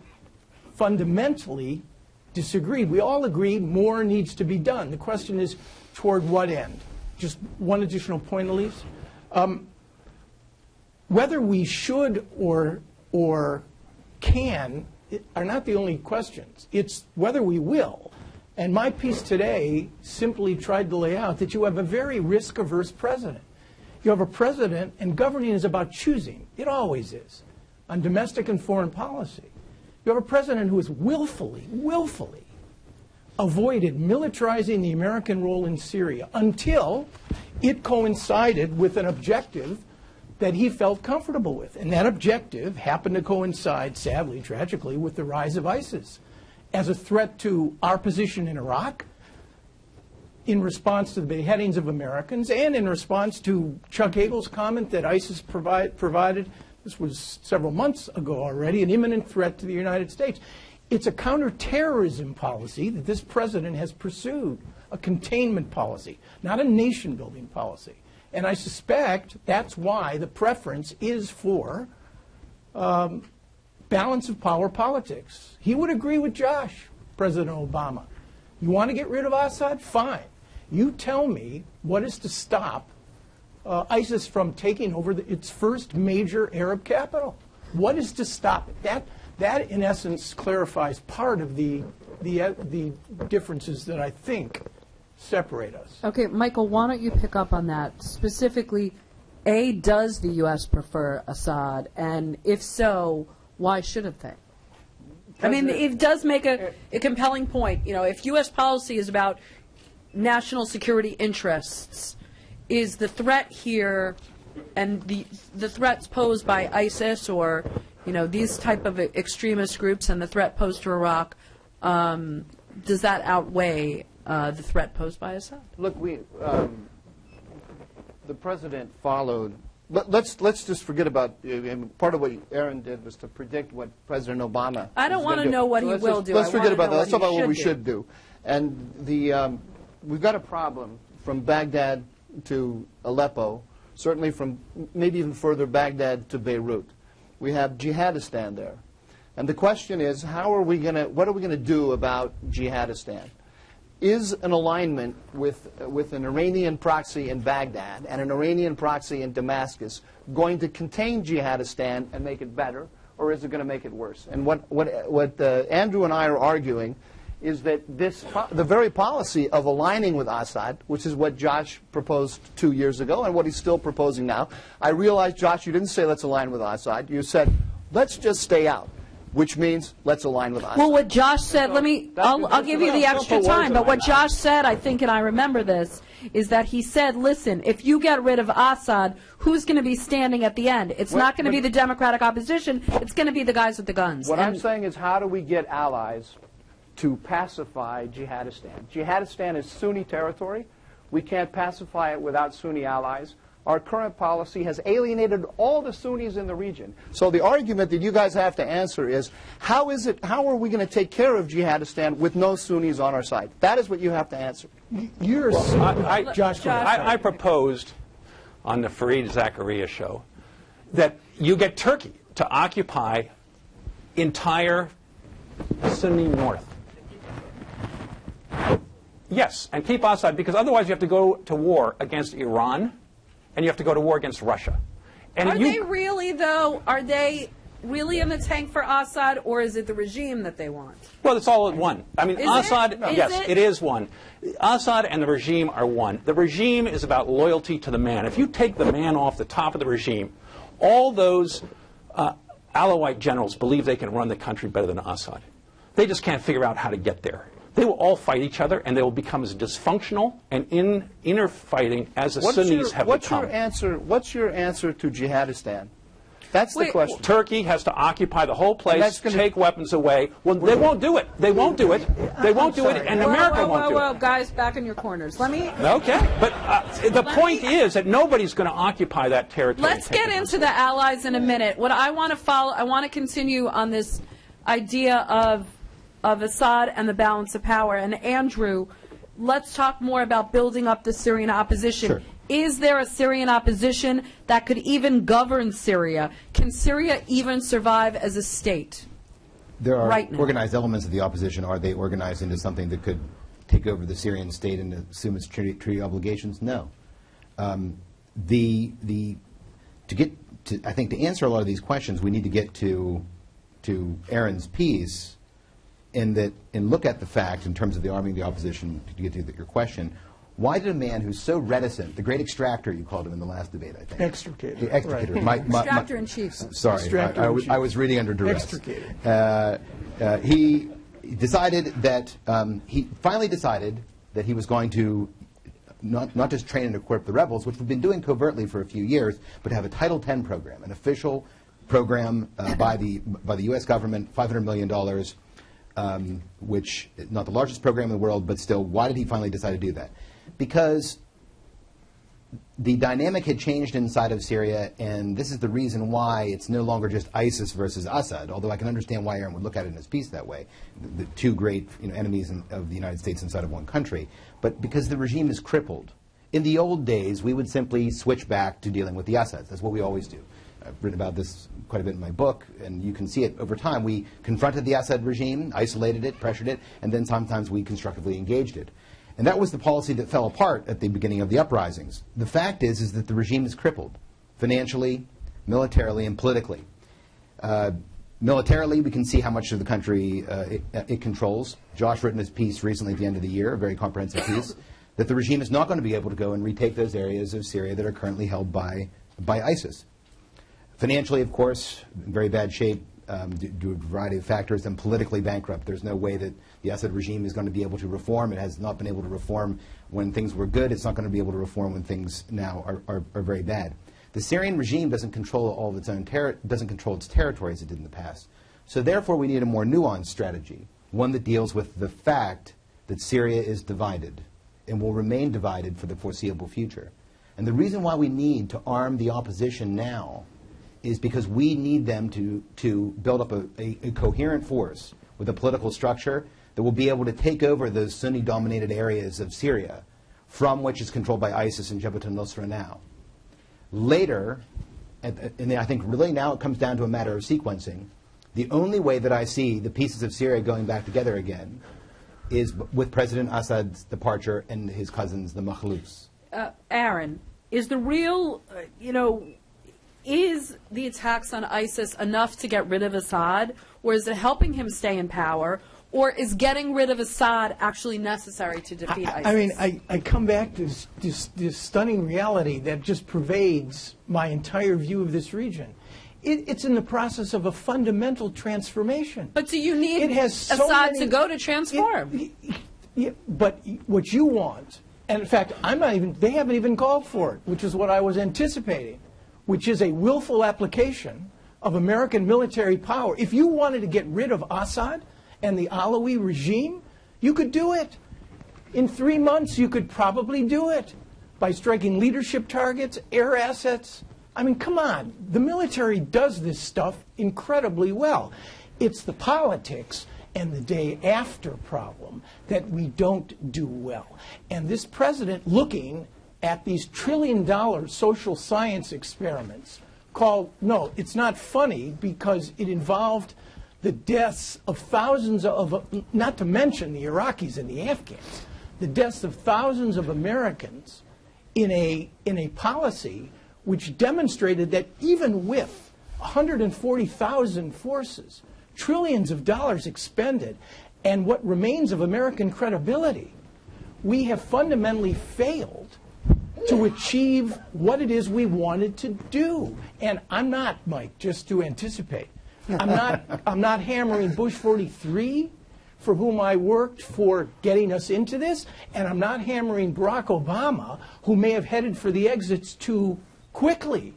fundamentally disagree? We all agree more needs to be done. The question is, toward what end? Just one additional point, Elise. Whether we should or can are not the only questions. It's whether we will. And my piece today simply tried to lay out that you have a very risk-averse president. You have a president, and governing is about choosing. It always is, on domestic and foreign policy. You have a president who has willfully avoided militarizing the American role in Syria until it coincided with an objective that he felt comfortable with. And that objective happened to coincide, sadly, tragically, with the rise of ISIS as a threat to our position in Iraq, in response to the beheadings of Americans, and in response to Chuck Hagel's comment that ISIS provided, this was several months ago already, an imminent threat to the United States. It's a counterterrorism policy that this president has pursued, a containment policy, not a nation-building policy. And I suspect that's why the preference is for balance of power politics. He would agree with Josh, President Obama. You want to get rid of Assad? Fine. You tell me what is to stop ISIS from taking over its first major Arab capital. What is to stop it? That, in essence, clarifies part of the differences that I think separate us. Okay, Michael, why don't you pick up on that? Specifically, A, does the U.S. prefer Assad? And if so, why shouldn't they? I mean, it does make a compelling point. You know, if U.S. policy is about national security interests, is the threat here and the threats posed by ISIS or, you know, these type of extremist groups and the threat posed to Iraq, does that outweigh the threat posed by Assad? Look, the president followed. Let's just forget about. Part of what Aaron did was to predict what President Obama. I don't want to know what he will do. Let's forget about that. Let's talk about what we should do. And we've got a problem from Baghdad to Aleppo, certainly from maybe even further Baghdad to Beirut. We have Jihadistan there, and the question is, what are we going to do about Jihadistan? Is an alignment with an Iranian proxy in Baghdad and an Iranian proxy in Damascus going to contain Jihadistan and make it better, or is it going to make it worse? And what Andrew and I are arguing is that the very policy of aligning with Assad, which is what Josh proposed 2 years ago and what he's still proposing now. I realize, Josh, you didn't say let's align with Assad. You said let's just stay out, which means let's align with Assad. Well, what Josh said, I'll give you the extra time, but what Josh said, I think, and I remember this, is that he said, listen, if you get rid of Assad, who's going to be standing at the end? It's not going to be the Democratic opposition, it's going to be the guys with the guns. What I'm saying is, how do we get allies to pacify Jihadistan? Jihadistan is Sunni territory. We can't pacify it without Sunni allies. our current policy has alienated all the Sunnis in the region. So the argument that you guys have to answer is, how are we going to take care of Jihadistan with no Sunnis on our side? That is what you have to answer. I proposed on the Fareed Zakaria show that you get Turkey to occupy entire Sunni north. Yes, and keep Assad, because otherwise you have to go to war against Iran, and you have to go to war against Russia. And Are they really, though? Are they really in the tank for Assad, or is it the regime that they want? Well, it's all at one. I mean, Is Assad, it? yes, Is it? it is one. Assad and the regime are one. The regime is about loyalty to the man. If you take the man off the top of the regime, all those Alawite generals believe they can run the country better than Assad. They just can't figure out how to get there. They will all fight each other, and they will become as dysfunctional and inner fighting as the Sunnis have become. What's your answer to Jihadistan? That's the question. Turkey has to occupy the whole place, take weapons away. Well, they won't do it. They won't do it. They won't do it, and America won't do it. Guys, back in your corners. Let me... Okay, but the point is that nobody's going to occupy that territory. Let's get into the allies in a minute. What I want to continue on this idea of Assad and the balance of power. And Andrew, let's talk more about building up the Syrian opposition. Sure. Is there a Syrian opposition that could even govern Syria? Can Syria even survive as a state? There are right now? Organized elements of the opposition. Are they organized into something that could take over the Syrian state and assume its treaty obligations? No. I think to answer a lot of these questions, we need to get to Aaron's piece and look at the fact in terms of the arming of the opposition, to get to your question. Why did a man who's so reticent, the great extractor you called him in the last debate, I think. Extricator. The extricator. Right. Extractor in chief. Sorry, I was reading under duress. Extricator. He decided that, he finally decided that he was going to not just train and equip the rebels, which we've been doing covertly for a few years, but have a Title X program, an official program by the U.S. government, $500 million, which is not the largest program in the world, but still, why did he finally decide to do that? Because the dynamic had changed inside of Syria, and this is the reason why it's no longer just ISIS versus Assad, although I can understand why Aaron would look at it in his piece that way, the two great enemies of the United States inside of one country, but because the regime is crippled. In the old days, we would simply switch back to dealing with the Assads. That's what we always do. I've written about this quite a bit in my book, and you can see it over time. We confronted the Assad regime, isolated it, pressured it, and then sometimes we constructively engaged it. And that was the policy that fell apart at the beginning of the uprisings. The fact is that the regime is crippled, financially, militarily, and politically. Militarily, we can see how much of the country it controls. Josh wrote in his piece recently at the end of the year, a very comprehensive piece, that the regime is not going to be able to go and retake those areas of Syria that are currently held by ISIS. Financially, of course, in very bad shape due to a variety of factors, and politically bankrupt. There's no way that the Assad regime is going to be able to reform. It has not been able to reform when things were good. It's not going to be able to reform when things now are very bad. The Syrian regime doesn't control all of its own doesn't control its territory as it did in the past. So therefore, we need a more nuanced strategy, one that deals with the fact that Syria is divided and will remain divided for the foreseeable future. And the reason why we need to arm the opposition now is because we need them to build up a coherent force with a political structure that will be able to take over those Sunni-dominated areas of Syria, from which is controlled by ISIS and Jabhat al-Nusra now. Later, and I think really now it comes down to a matter of sequencing, the only way that I see the pieces of Syria going back together again is with President Assad's departure and his cousins, the Makhlufs. Aaron, is the real, is the attacks on ISIS enough to get rid of Assad, or is it helping him stay in power, or is getting rid of Assad actually necessary to defeat ISIS? I mean, I come back to this stunning reality that just pervades my entire view of this region. It's in the process of a fundamental transformation. But do you need Assad to go to transform? But what you want, and in fact, they haven't even called for it, which is what I was anticipating, which is a willful application of American military power. If you wanted to get rid of Assad and the Alawi regime, you could do it. In 3 months, you could probably do it. by striking leadership targets, air assets. I mean, come on. The military does this stuff incredibly well. It's the politics and the day after problem that we don't do well. And this president looking at these $1 trillion social science experiments called, no, it's not funny because it involved the deaths of thousands of, not to mention the Iraqis and the Afghans, the deaths of thousands of Americans in a policy which demonstrated that even with 140,000 forces, trillions of dollars expended, and what remains of American credibility, we have fundamentally failed to achieve what it is we wanted to do. And I'm not, Mike, just to anticipate, I'm not hammering Bush 43, for whom I worked for getting us into this, and I'm not hammering Barack Obama, who may have headed for the exits too quickly.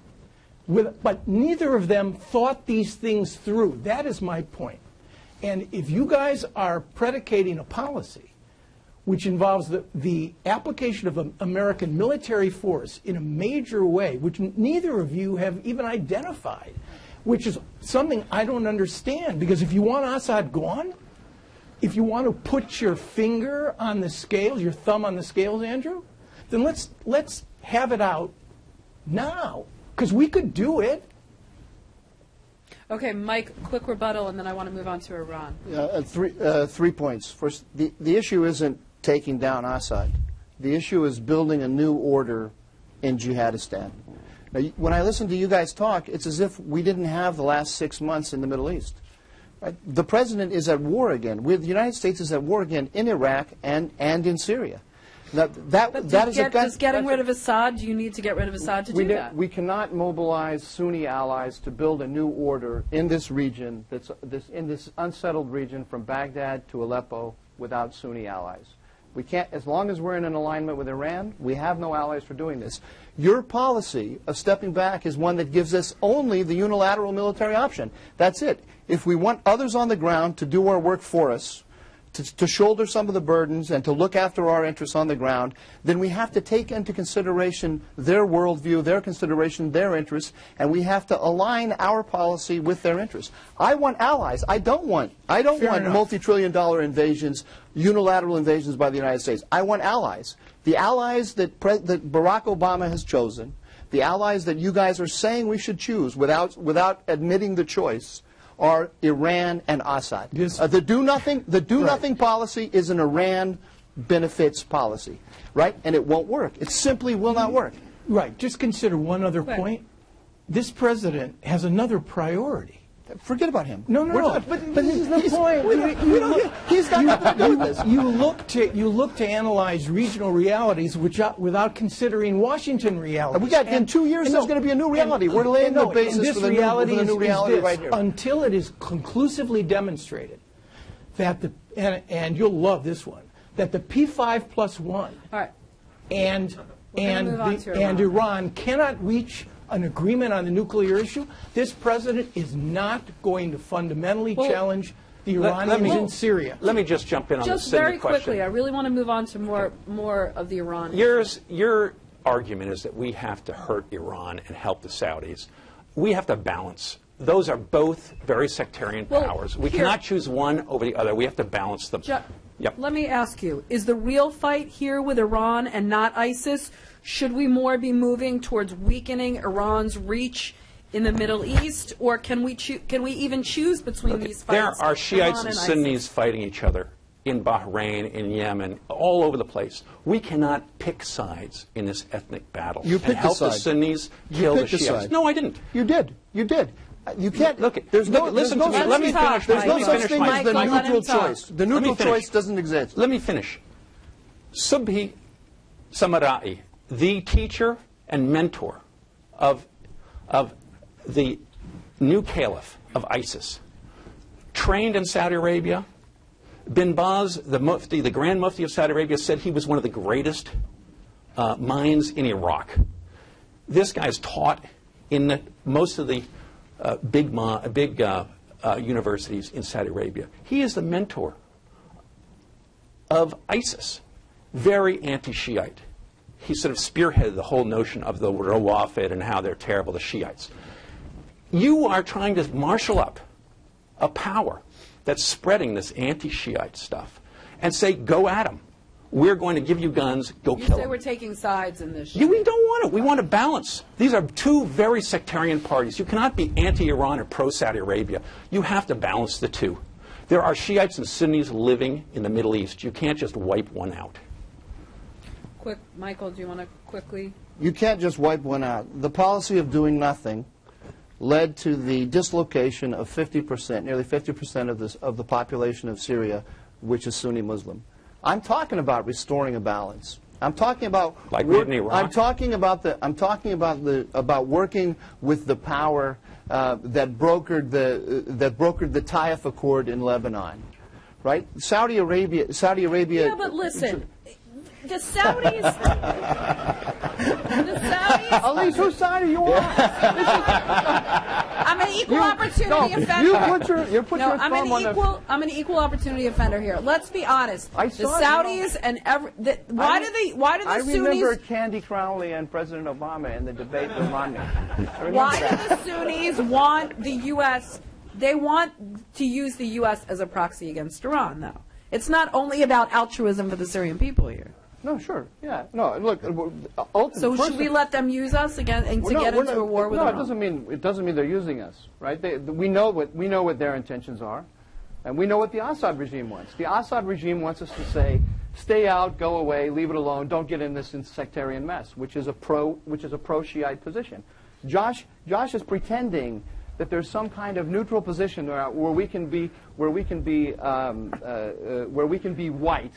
But neither of them thought these things through. That is my point. And if you guys are predicating a policy which involves the application of American military force in a major way, which neither of you have even identified, which is something I don't understand, because if you want Assad gone, if you want to put your finger on the scales, your thumb on the scales, Andrew, then let's have it out now, because we could do it. Okay, Mike, quick rebuttal, and then I want to move on to Iran. 3 points. First, the issue isn't taking down Assad. The issue is building a new order in Jihadistan. Now, when I listen to you guys talk, it's as if we didn't have the last 6 months in the Middle East. Right? The president is at war again. The United States is at war again in Iraq and in Syria. Now, does getting rid of Assad, do you need to get rid of Assad to do that? We cannot mobilize Sunni allies to build a new order in this region, in this unsettled region from Baghdad to Aleppo, without Sunni allies. We can't, as long as we're in an alignment with Iran, we have no allies for doing this. Your policy of stepping back is one that gives us only the unilateral military option. That's it. If we want others on the ground to do our work for us, to shoulder some of the burdens and to look after our interests on the ground, then we have to take into consideration their worldview, their consideration, their interests, and we have to align our policy with their interests. I want allies. I don't want multi-trillion-dollar invasions, unilateral invasions by the United States. I want allies. The allies that Barack Obama has chosen, the allies that you guys are saying we should choose without admitting the choice, are Iran and Assad. The do-nothing policy is an Iran benefits policy, right? And it won't work. It simply will not work. Right. Just consider one other point. This president has another priority. Forget about him. No. But this is the point. He's got nothing to do with this. You look to analyze regional realities without considering Washington realities. In 2 years there's going to be a new reality. We're laying the basis for the new reality right here. Until it is conclusively demonstrated that and you'll love this one, that the P5+1 and Iran cannot reach an agreement on the nuclear issue, this president is not going to fundamentally challenge the Iranians in Syria. Let me just jump in on this very quickly. I really want to move on to more of the Iran issue. Your argument is that we have to hurt Iran and help the Saudis. We have to balance. Those are both very sectarian powers. We cannot choose one over the other. We have to balance them. Let me ask you, is the real fight here with Iran and not ISIS? Should we more be moving towards weakening Iran's reach in the Middle East, or can we even choose between these fights? There are Shiites and Sunnis fighting each other in Bahrain, in Yemen, all over the place. We cannot pick sides in this ethnic battle. You picked help the Sunnis kill the Shiites. No, I didn't. You did. You can't look. Listen to me. Let me finish. There's no such thing as the neutral choice. The neutral choice doesn't exist. Let me finish. Subhi Samarai, the teacher and mentor of the new caliph of ISIS, trained in Saudi Arabia. Bin Baz, the Mufti, the Grand Mufti of Saudi Arabia, said he was one of the greatest minds in Iraq. This guy is taught in most of the big universities in Saudi Arabia. He is the mentor of ISIS, very anti-Shiite. he sort of spearheaded the whole notion of the Rawafid and how they're terrible, the Shiites. You are trying to marshal up a power that's spreading this anti-Shiite stuff and say, go at them. We're going to give you guns, go You kill say them. we're taking sides in this. We don't want it. We want a balance. These are two very sectarian parties. You cannot be anti-Iran or pro-Saudi Arabia. You have to balance the two. There are Shiites and Sunnis living in the Middle East. You can't just wipe one out. Quick, Michael, do you want to quickly? You can't just wipe one out. The policy of doing nothing led to the dislocation of 50%, nearly 50% of the population of Syria, which is Sunni Muslim. I'm talking about restoring a balance. I'm talking about like in Iraq. I'm talking about working with the power that brokered the Taif Accord in Lebanon, right? Saudi Arabia. Yeah, but listen. The Saudis. Elise, whose side are you on? I'm an equal opportunity offender. You put your thumb on the. I'm an equal opportunity offender here. Let's be honest. The Saudis and why do the Sunnis? I remember Candy Crowley and President Obama in the debate with Romney. Why do the Sunnis want the U.S.? They want to use the U.S. as a proxy against Iran, though. It's not only about altruism for the Syrian people here. No, sure, yeah, no. Look, so should we let them use us again and to get into a war with Iran? No, it doesn't mean they're using us, right? We know what their intentions are, and we know what the Assad regime wants. The Assad regime wants us to say, stay out, go away, leave it alone, don't get in this sectarian mess, which is a pro-Shiite position. Josh is pretending that there's some kind of neutral position where we can be white.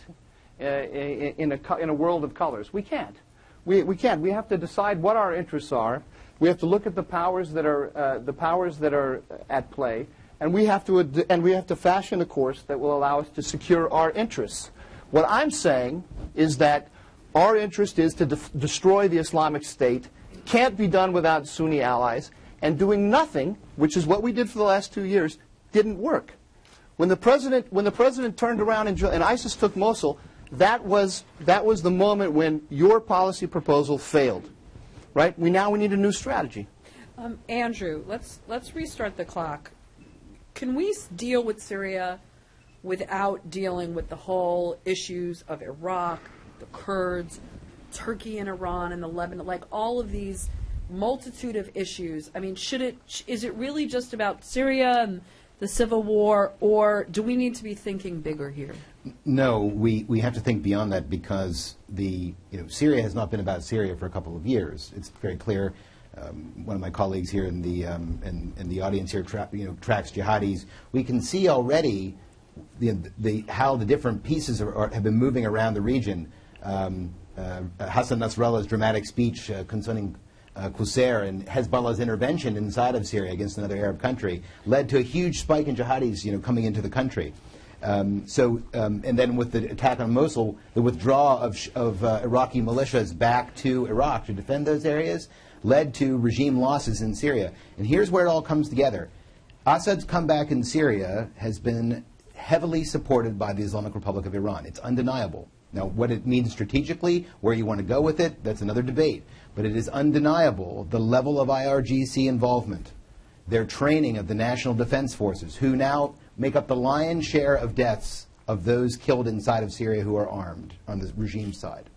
In a world of colors. We can't. We can't. We have to decide what our interests are. We have to look at the powers that are at play, and we have to fashion a course that will allow us to secure our interests. What I'm saying is that our interest is to destroy the Islamic State. Can't be done without Sunni allies, and doing nothing, which is what we did for the last 2 years, didn't work. When the president turned around and ISIS took Mosul, that was the moment when your policy proposal failed, right? We need a new strategy. Andrew, let's restart the clock. Can we deal with Syria without dealing with the whole issues of Iraq, the Kurds, Turkey and Iran and the Lebanon, like all of these multitude of issues? I mean, is it really just about Syria and the civil war, or do we need to be thinking bigger here? No, we have to think beyond that, because Syria has not been about Syria for a couple of years. It's very clear. One of my colleagues here in the audience here tracks jihadis. We can see already how the different pieces have been moving around the region. Hassan Nasrallah's dramatic speech concerning Qusair and Hezbollah's intervention inside of Syria against another Arab country led to a huge spike in jihadis coming into the country. And then with the attack on Mosul, the withdrawal of Iraqi militias back to Iraq to defend those areas led to regime losses in Syria. And here's where it all comes together. Assad's comeback in Syria has been heavily supported by the Islamic Republic of Iran. It's undeniable. Now, what it means strategically, where you want to go with it, that's another debate. But it is undeniable the level of IRGC involvement, their training of the National Defense Forces, who now make up the lion's share of deaths of those killed inside of Syria who are armed on the regime side.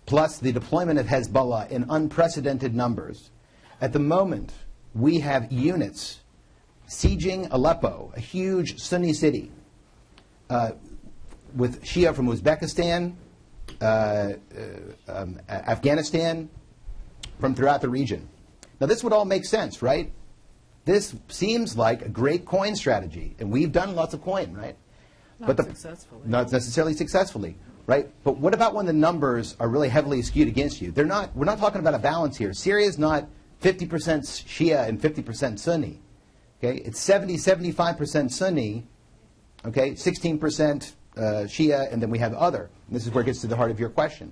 Plus the deployment of Hezbollah in unprecedented numbers. At the moment, we have units sieging Aleppo, a huge Sunni city, with Shia from Uzbekistan, Afghanistan, from throughout the region. Now this would all make sense, right? This seems like a great coin strategy, and we've done lots of coin, right? Not successfully. Not necessarily successfully, right? But what about when the numbers are really heavily skewed against you? We're not talking about a balance here. Syria is not 50% Shia and 50% Sunni. Okay, it's 75% Sunni. Okay, 16% Shia, and then we have other. And this is where it gets to the heart of your question.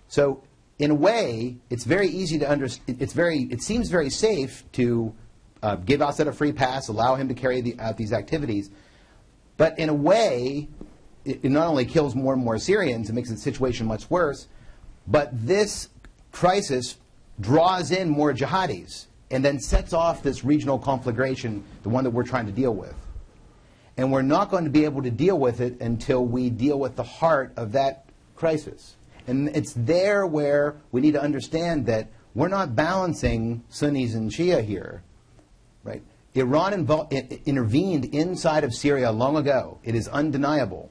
So, in a way, it's very easy to understand. It seems very safe to give Assad a free pass, allow him to carry out these activities. But in a way, it not only kills more and more Syrians, it makes the situation much worse, But this crisis draws in more jihadis and then sets off this regional conflagration, the one that we're trying to deal with. And we're not going to be able to deal with it until we deal with the heart of that crisis. And it's there where we need to understand that we're not balancing Sunnis and Shia here, right? Iran intervened inside of Syria long ago. It is undeniable.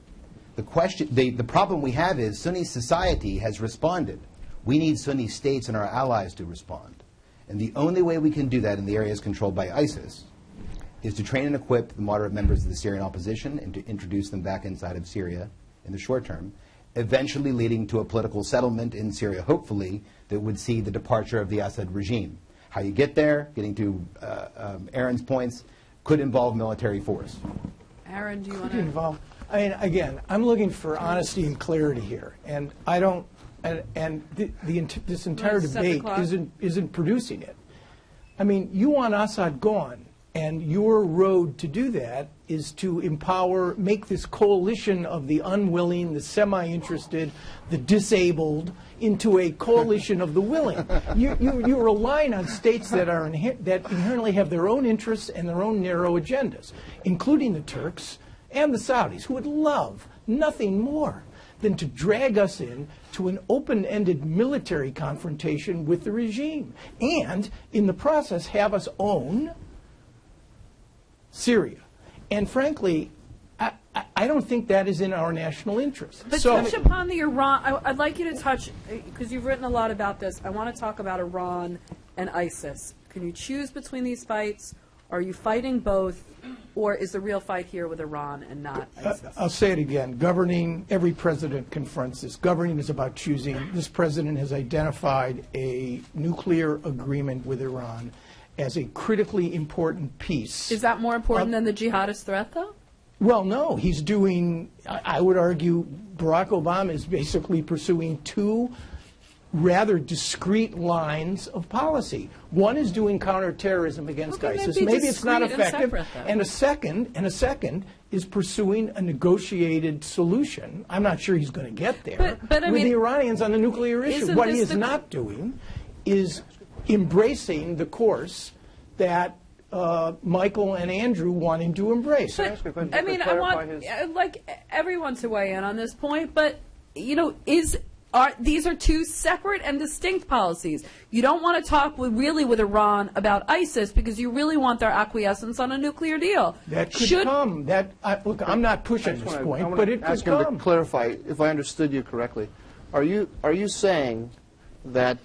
The problem we have is Sunni society has responded. We need Sunni states and our allies to respond. And the only way we can do that in the areas controlled by ISIS is to train and equip the moderate members of the Syrian opposition and to introduce them back inside of Syria in the short term, eventually leading to a political settlement in Syria, hopefully, that would see the departure of the Assad regime. How you get there, getting to Aaron's points, could involve military force. Aaron, do you want Could to involve? I mean, again, I'm looking for honesty and clarity here, and I don't. This entire debate isn't producing it. I mean, you want Assad gone, and your road to do that is to empower, make this coalition of the unwilling, the semi-interested, the disabled, into a coalition of the willing. You're relying on states that are that inherently have their own interests and their own narrow agendas, including the Turks and the Saudis, who would love nothing more than to drag us in to an open-ended military confrontation with the regime, and in the process have us own Syria. And frankly, I don't think that is in our national interest. But touch upon the Iran. I'd like you to touch, because you've written a lot about this. I want to talk about Iran and ISIS. Can you choose between these fights? Are you fighting both? Or is the real fight here with Iran and not ISIS? I'll say it again. Governing, every president confronts this. Governing is about choosing. This president has identified a nuclear agreement with Iran as a critically important piece. Is that more important than the jihadist threat, though? Well, no. He's doing, I would argue, Barack Obama is basically pursuing two rather discrete lines of policy. One is doing counterterrorism against ISIS. Maybe it's not effective. And a second is pursuing a negotiated solution. I'm not sure he's going to get there. But with the Iranians on the nuclear issue. What he is not doing is embracing the course that Michael and Andrew want him to embrace. I mean, I'd like everyone to weigh in on this point, but, you know, these are two separate and distinct policies. You don't want to talk really with Iran about ISIS because you really want their acquiescence on a nuclear deal. That could come. Look, I'm not pushing this point, but it could come. Ask him to clarify, if I understood you correctly. Are you saying that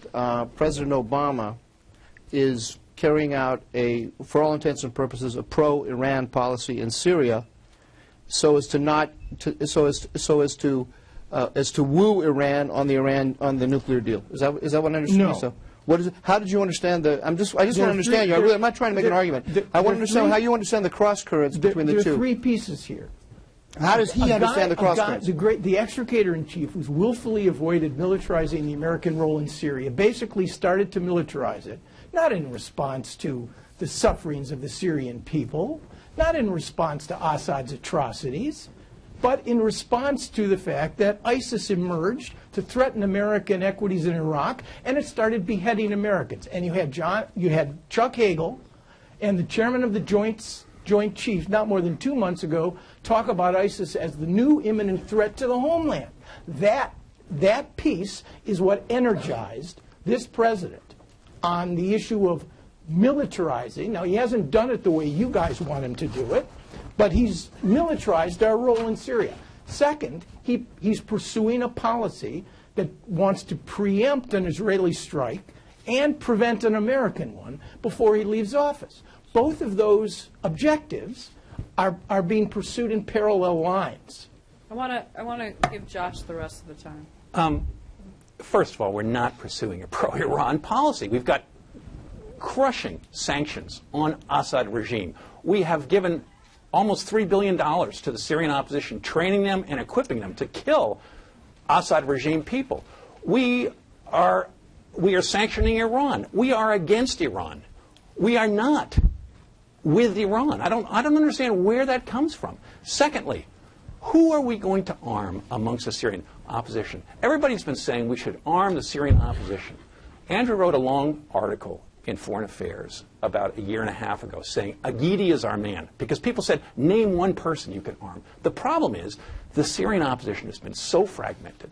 President Obama is carrying out for all intents and purposes, a pro-Iran policy in Syria, so as to woo Iran on the nuclear deal? Is that what I understand? No. So how did you understand I just want to understand you. I'm not trying to make an argument. I want to understand how you understand the cross currents between the two. There are three pieces here. How does he understand the cross currents? The extricator-in-chief, who's willfully avoided militarizing the American role in Syria, basically started to militarize it, not in response to the sufferings of the Syrian people, not in response to Assad's atrocities, but in response to the fact that ISIS emerged to threaten American equities in Iraq, and it started beheading Americans. And you had Chuck Hagel and the chairman of the Joint Chiefs, not more than 2 months ago, talk about ISIS as the new imminent threat to the homeland. That piece is what energized this president on the issue of militarizing. Now, he hasn't done it the way you guys want him to do it, but he's militarized our role in Syria. Second, he's pursuing a policy that wants to preempt an Israeli strike and prevent an American one before he leaves office. Both of those objectives are being pursued in parallel lines. I want to give Josh the rest of the time. First of all, we're not pursuing a pro-Iran policy. We've got crushing sanctions on Assad regime. We have given almost $3 billion to the Syrian opposition, training them and equipping them to kill Assad regime people. We are sanctioning Iran. We are against Iran. We are not with Iran. I don't understand where that comes from. Secondly, who are we going to arm amongst the Syrians? opposition. Everybody's been saying we should arm the Syrian opposition. Andrew wrote a long article in Foreign Affairs about a year and a half ago saying Aghidi is our man, because people said, name one person you can arm. The problem is the Syrian opposition has been so fragmented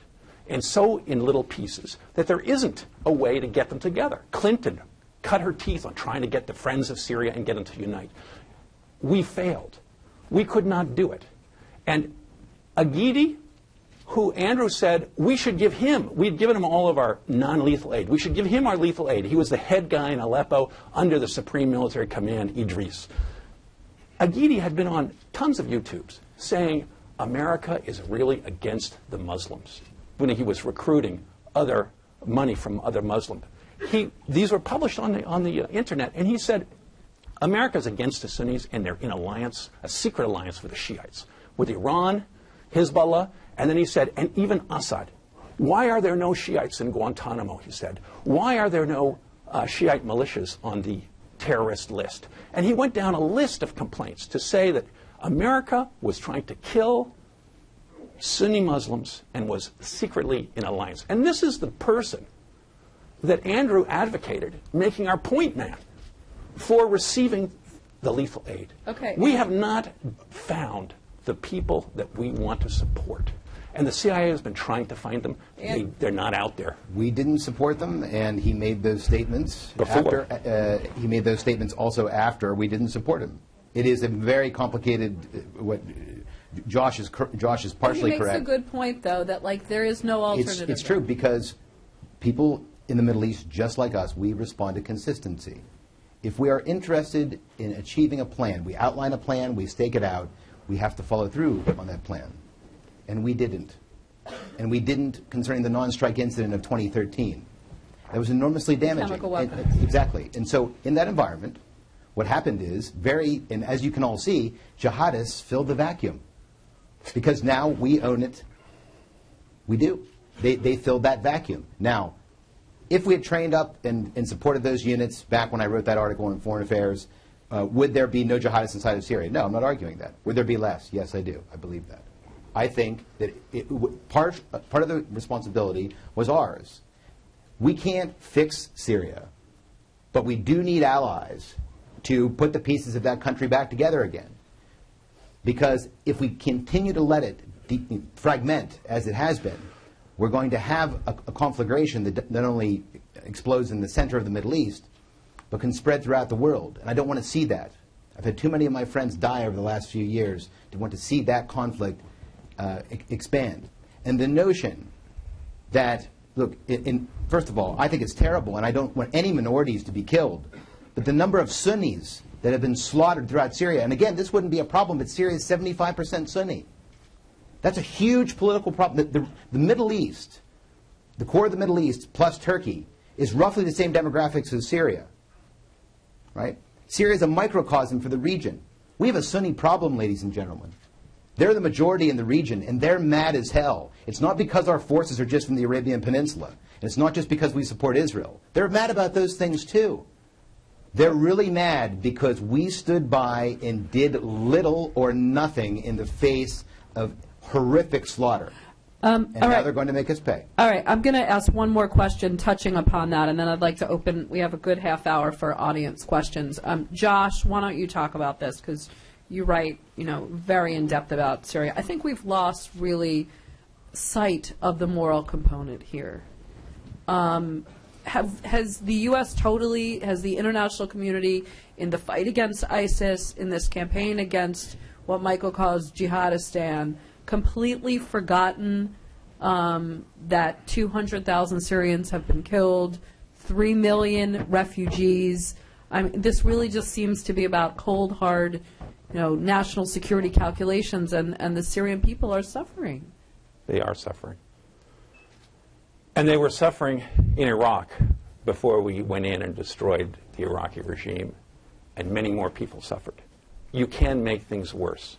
and so in little pieces that there isn't a way to get them together. Clinton cut her teeth on trying to get the Friends of Syria and get them to unite. We failed. We could not do it. And Aghidi, who Andrew said we should give him, we'd given him all of our non-lethal aid. We should give him our lethal aid. He was the head guy in Aleppo under the Supreme Military Command, Idris. Aghidi had been on tons of YouTubes saying America is really against the Muslims when he was recruiting other money from other Muslims. These were published on the internet, and he said America's against the Sunnis, and they're in alliance, a secret alliance with the Shiites, with Iran, Hezbollah, and then he said, and even Assad. Why are there no Shiites in Guantanamo, he said. Why are there no Shiite militias on the terrorist list? And he went down a list of complaints to say that America was trying to kill Sunni Muslims and was secretly in alliance. And this is the person that Andrew advocated, making our point man for receiving the lethal aid. Okay. We have not found the people that we want to support. And the CIA has been trying to find them. They're not out there. We didn't support them, and he made those statements Before. after. He made those statements also after we didn't support him. It is a very complicated. What Josh is partially he makes correct. a good point, though, that like there is no alternative. It's true, because people in the Middle East, just like us, we respond to consistency. If we are interested in achieving a plan, we outline a plan, we stake it out, we have to follow through on that plan. And we didn't. And we didn't concerning the non-strike incident of 2013. That was enormously damaging. Chemical weapons. Exactly. And so in that environment, what happened is, and as you can all see, jihadists filled the vacuum. Because now we own it. We do. They filled that vacuum. Now, if we had trained up and supported those units back when I wrote that article in Foreign Affairs, would there be no jihadists inside of Syria? No, I'm not arguing that. Would there be less? Yes, I do. I believe that. I think that part of the responsibility was ours. We can't fix Syria, but we do need allies to put the pieces of that country back together again. Because if we continue to let it fragment as it has been, we're going to have a conflagration that not only explodes in the center of the Middle East, but can spread throughout the world. And I don't want to see that. I've had too many of my friends die over the last few years to want to see that conflict expand. And the notion that, look, first of all, I think it's terrible, and I don't want any minorities to be killed, but the number of Sunnis that have been slaughtered throughout Syria, and again, this wouldn't be a problem, but Syria is 75% Sunni. That's a huge political problem. The Middle East, the core of the Middle East plus Turkey, is roughly the same demographics as Syria. Right? Syria is a microcosm for the region. We have a Sunni problem, ladies and gentlemen. They're the majority in the region, and they're mad as hell. It's not because our forces are just from the Arabian Peninsula. And it's not just because we support Israel. They're mad about those things, too. They're really mad because we stood by and did little or nothing in the face of horrific slaughter. And now they're going to make us pay. All right, I'm going to ask one more question touching upon that, and then I'd like to open, we have a good half hour for audience questions. Josh, why don't you talk about this, because you write, very in-depth about Syria. I think we've lost really sight of the moral component here. Has the U.S. has the international community in the fight against ISIS, in this campaign against what Michael calls jihadistan, completely forgotten that 200,000 Syrians have been killed, 3 million refugees? I mean, this really just seems to be about cold, hard, national security calculations, and the Syrian people are suffering. They are suffering. And they were suffering in Iraq before we went in and destroyed the Iraqi regime, and many more people suffered. You can make things worse.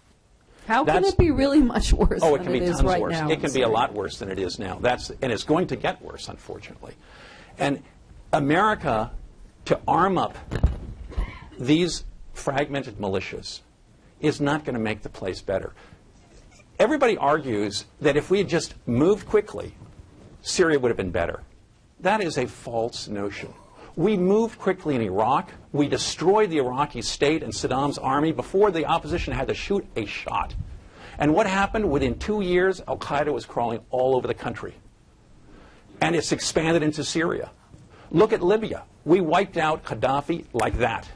How can it be really much worse it than can be it is tons right worse. now? It can be a lot worse than it is now. And it's going to get worse, unfortunately. And America, to arm up these fragmented militias, is not going to make the place better. everybody argues that if we had just moved quickly, Syria would have been better. That is a false notion. We moved quickly in Iraq. We destroyed the Iraqi state and Saddam's army before the opposition had to shoot a shot. And what happened? Within 2 years, al-Qaeda was crawling all over the country. And it's expanded into Syria. Look at Libya. We wiped out Gaddafi like that.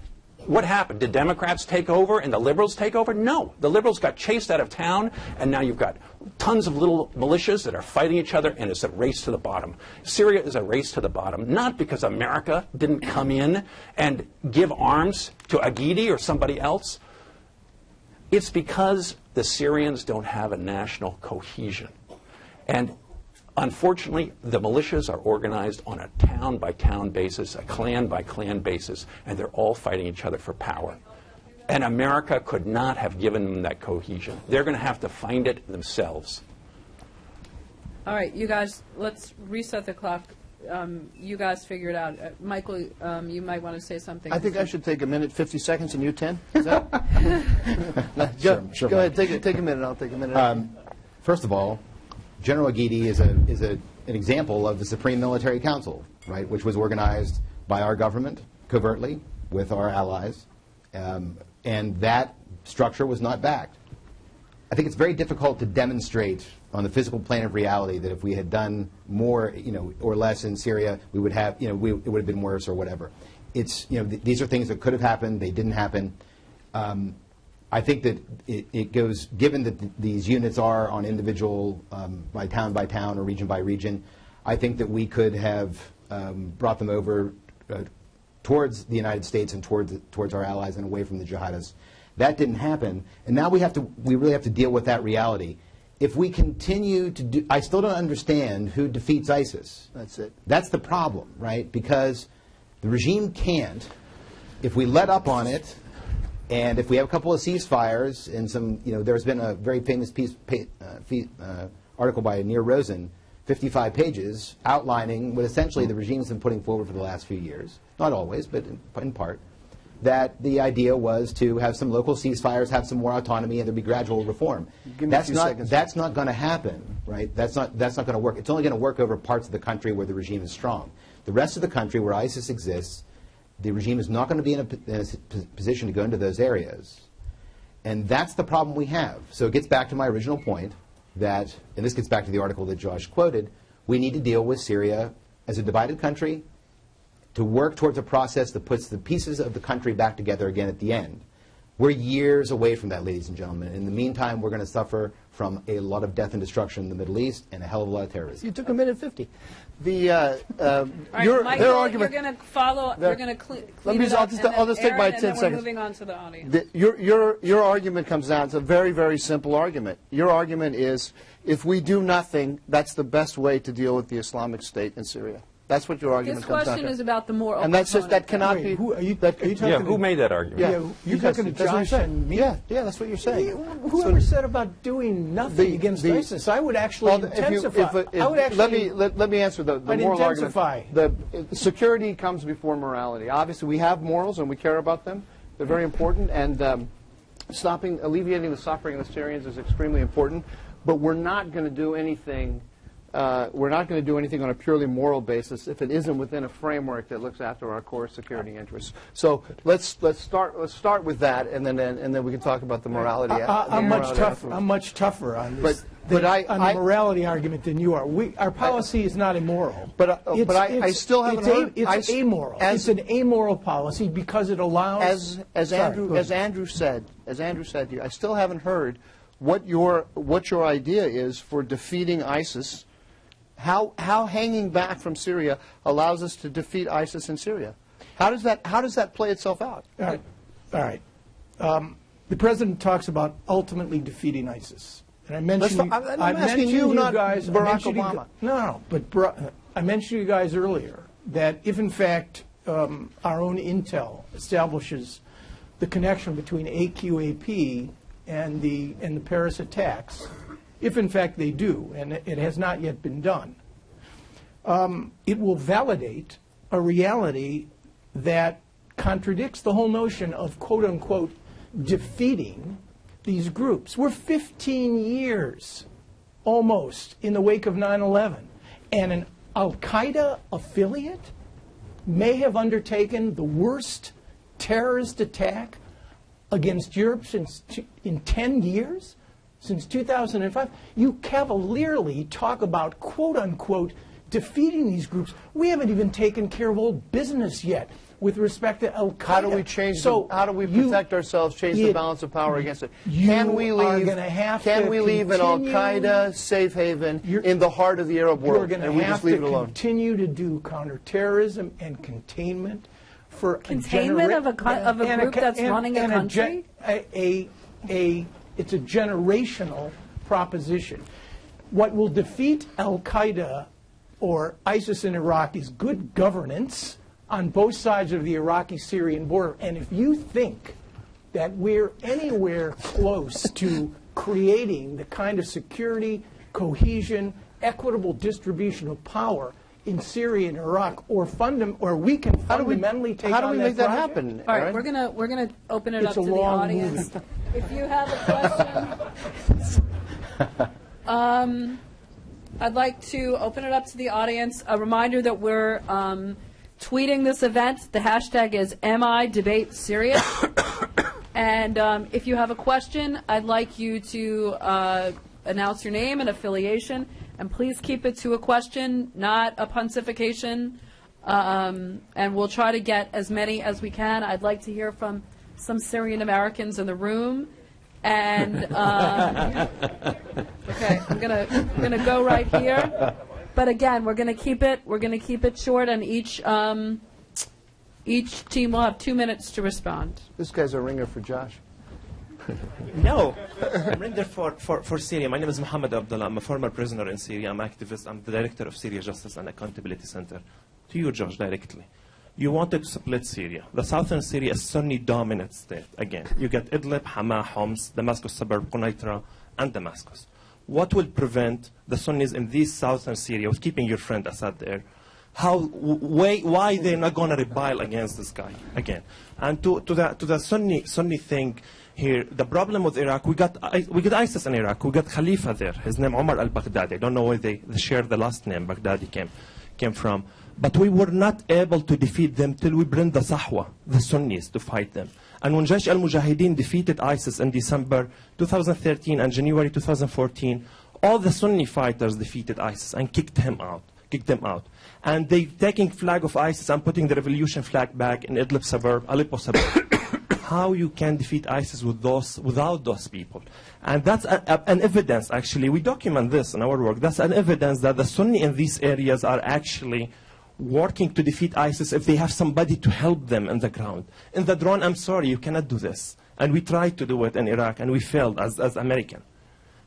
What happened? Did Democrats take over and the liberals take over? No. The liberals got chased out of town, and now you've got tons of little militias that are fighting each other, and it's a race to the bottom. Syria is a race to the bottom, not because America didn't come in and give arms to Aghidi or somebody else. It's because the Syrians don't have a national cohesion. And unfortunately, the militias are organized on a town-by-town basis, a clan-by-clan basis, and they're all fighting each other for power. And America could not have given them that cohesion. They're going to have to find it themselves. All right, you guys, let's reset the clock. You guys figure it out. Michael, you might want to say something. I think I should take a minute, 50 seconds, and you 10. Is that? Sure. Go ahead, take a minute. I'll take a minute. First of all, General Aghidi is an example of the Supreme Military Council, right, which was organized by our government covertly with our allies, and that structure was not backed. I think it's very difficult to demonstrate on the physical plane of reality that if we had done more, or less in Syria, we would have, it would have been worse or whatever. It's, these are things that could have happened. They didn't happen. I think that it goes, given that these units are on individual, by town or region by region, I think that we could have brought them over towards the United States and towards our allies and away from the jihadists. That didn't happen, and now we really have to deal with that reality. If we continue to do, I still don't understand who defeats ISIS. That's it. That's the problem, right? Because the regime can't. If we let up on it, and if we have a couple of ceasefires and some, there's been a very famous article by Nir Rosen, 55 pages, outlining what essentially the regime has been putting forward for the last few years. Not always, but in part. That the idea was to have some local ceasefires, have some more autonomy, and there'd be gradual reform. That's not going to happen, right? That's not going to work. It's only going to work over parts of the country where the regime is strong. The rest of the country where ISIS exists, the regime is not going to be in a position to go into those areas. And that's the problem we have. So it gets back to my original point that, and this gets back to the article that Josh quoted, we need to deal with Syria as a divided country, to work towards a process that puts the pieces of the country back together again at the end. We're years away from that, ladies and gentlemen. In the meantime, we're going to suffer from a lot of death and destruction in the Middle East and a hell of a lot of terrorism. You took a minute 50. Michael, their argument. You're going to follow. You're going to clean it I'll up, just take my 10 seconds. We're moving on to the audience. Your argument comes down to a very, very simple argument. Your argument is, if we do nothing, that's the best way to deal with the Islamic State in Syria. That's what your argument comes down to. This question is about the moral and that's just, that cannot be. Who made that argument? Yeah, you're talking to Josh and me? Yeah, that's what you're saying. Whoever said about doing nothing against ISIS, I would actually intensify. Let me answer the moral argument. The security comes before morality. Obviously, we have morals and we care about them. They're very important, and alleviating the suffering of the Syrians is extremely important. But we're not going to do anything. We're not going to do anything on a purely moral basis if it isn't within a framework that looks after our core security interests. So let's start with that, and then we can talk about the morality. I'm much tougher on this. On the morality argument than you are. Our policy is not immoral. I still haven't heard. It's amoral. It's an amoral policy because it allows. As Andrew said, I still haven't heard what your idea is for defeating ISIS. How hanging back from Syria allows us to defeat ISIS in Syria? How does that play itself out? All right. The president talks about ultimately defeating ISIS, and I mentioned I'm asking you, not guys. Barack Obama. I mentioned to you guys earlier that if in fact our own intel establishes the connection between AQAP and the Paris attacks, if in fact they do, and it has not yet been done, it will validate a reality that contradicts the whole notion of quote-unquote defeating these groups. We're 15 years almost in the wake of 9/11, and an al-Qaeda affiliate may have undertaken the worst terrorist attack against Europe in 10 years, since 2005. You cavalierly talk about, quote unquote, defeating these groups. We haven't even taken care of old business yet with respect to al-Qaeda. How do we change? How do we protect ourselves? Change the balance of power against it. Can we leave? Can we leave an al-Qaeda safe haven in the heart of the Arab world, and we just leave it alone? Continue to do counterterrorism and containment for containment of a group that's running a country. It's a generational proposition. What will defeat al-Qaeda or ISIS in Iraq is good governance on both sides of the Iraqi-Syrian border. And if you think that we're anywhere close to creating the kind of security, cohesion, equitable distribution of power in Syria and Iraq, or we can fundamentally take on that project. How do we make that happen? All right, we're gonna open it up to the audience. If you have a question, I'd like to open it up to the audience. A reminder that we're tweeting this event. The hashtag is #MIDebateSyria. And if you have a question, I'd like you to announce your name and affiliation. And please keep it to a question, not a pontification. And we'll try to get as many as we can. I'd like to hear from some Syrian Americans in the room. And okay, I'm gonna go right here. But again, we're gonna keep it short, and each team will have 2 minutes to respond. This guy's a ringer for Josh. No, I'm ringer for Syria. My name is Muhammad Abdullah. I'm a former prisoner in Syria. I'm activist. I'm the director of Syria Justice and Accountability Center. To you, Josh, directly. You wanted to split Syria. The southern Syria is Sunni-dominant state. Again, you get Idlib, Hama, Homs, Damascus suburb, Quneitra, and Damascus. What will prevent the Sunnis in this southern Syria, with keeping your friend Assad there, why they're not going to rebel against this guy again? And to the Sunni thing here, the problem with Iraq, we got ISIS in Iraq. We got Khalifa there. His name Omar al-Baghdadi. I don't know where they share the last name Baghdadi came from. But we were not able to defeat them till we bring the Sahwa, the Sunnis, to fight them. And when Jaysh al-Mujahideen defeated ISIS in December 2013 and January 2014, all the Sunni fighters defeated ISIS and kicked them out. And they taking flag of ISIS and putting the revolution flag back in Idlib suburb, Aleppo suburb. How you can defeat ISIS without those people? And that's an evidence, actually. We document this in our work. That's an evidence that the Sunni in these areas are actually working to defeat ISIS if they have somebody to help them on the ground. In the drone, I'm sorry, you cannot do this. And we tried to do it in Iraq, and we failed as American.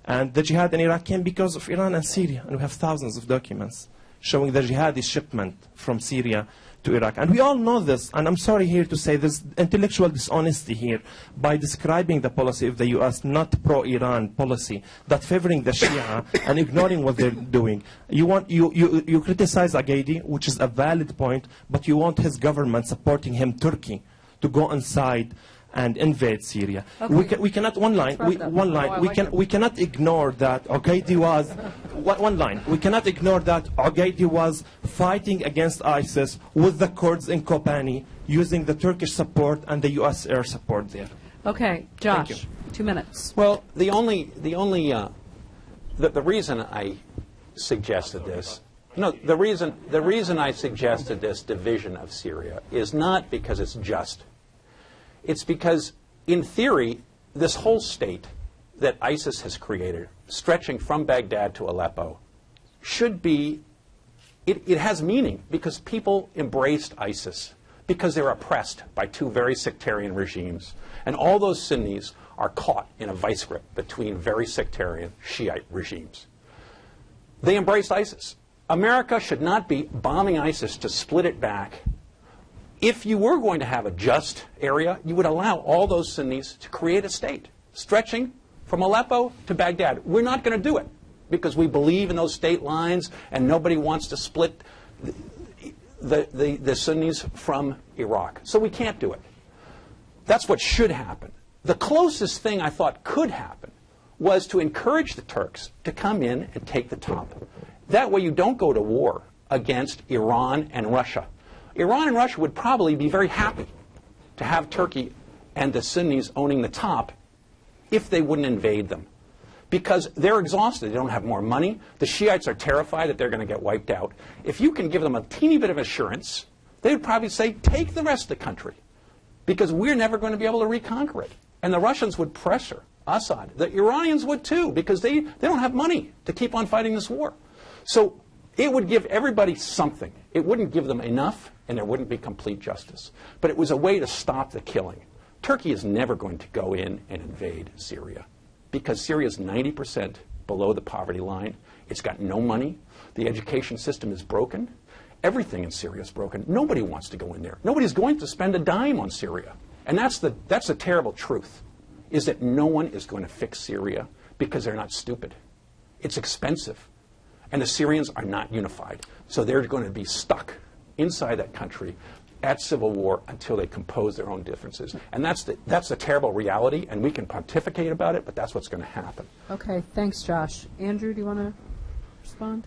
And the jihad in Iraq came because of Iran and Syria. And we have thousands of documents showing the jihadi shipment from Syria to Iraq. And we all know this, and I'm sorry here to say there's intellectual dishonesty here by describing the policy of the U.S., not pro-Iran policy, that favoring the Shia and ignoring what they're doing. You criticize Aghaidi, which is a valid point, but you want his government supporting him, Turkey, to go inside and invade Syria. Okay. We cannot, we cannot ignore that Aghaidi was, we cannot ignore that Aghaidi was fighting against ISIS with the Kurds in Kobani, using the Turkish support and the U.S. air support there. Okay, Josh, 2 minutes. Well, the reason I suggested this, the reason I suggested this division of Syria is not because it's just. It's because, in theory, this whole state that ISIS has created, stretching from Baghdad to Aleppo, should be, it has meaning because people embraced ISIS, because they're oppressed by two very sectarian regimes. And all those Sunnis are caught in a vice grip between very sectarian Shiite regimes. They embraced ISIS. America should not be bombing ISIS to split it back. If you were going to have a just area, you would allow all those Sunnis to create a state, stretching from Aleppo to Baghdad. We're not going to do it because we believe in those state lines and nobody wants to split the Sunnis from Iraq. So we can't do it. That's what should happen. The closest thing I thought could happen was to encourage the Turks to come in and take the top. That way you don't go to war against Iran and Russia. Iran and Russia would probably be very happy to have Turkey and the Sunnis owning the top if they wouldn't invade them. Because they're exhausted. They don't have more money. The Shiites are terrified that they're going to get wiped out. If you can give them a teeny bit of assurance, they would probably say, take the rest of the country, because we're never going to be able to reconquer it. And the Russians would pressure Assad. The Iranians would too, because they don't have money to keep on fighting this war. So it would give everybody something. It wouldn't give them enough, and there wouldn't be complete justice. But it was a way to stop the killing. Turkey is never going to go in and invade Syria, because Syria is 90% below the poverty line. It's got no money. The education system is broken. Everything in Syria is broken. Nobody wants to go in there. Nobody's going to spend a dime on Syria. And that's the terrible truth, is that no one is going to fix Syria because they're not stupid. It's expensive. And the Syrians are not unified. So they're going to be stuck inside that country at civil war until they compose their own differences. And that's the terrible reality, and we can pontificate about it, but that's what's going to happen. Okay, thanks, Josh. Andrew, do you want to respond?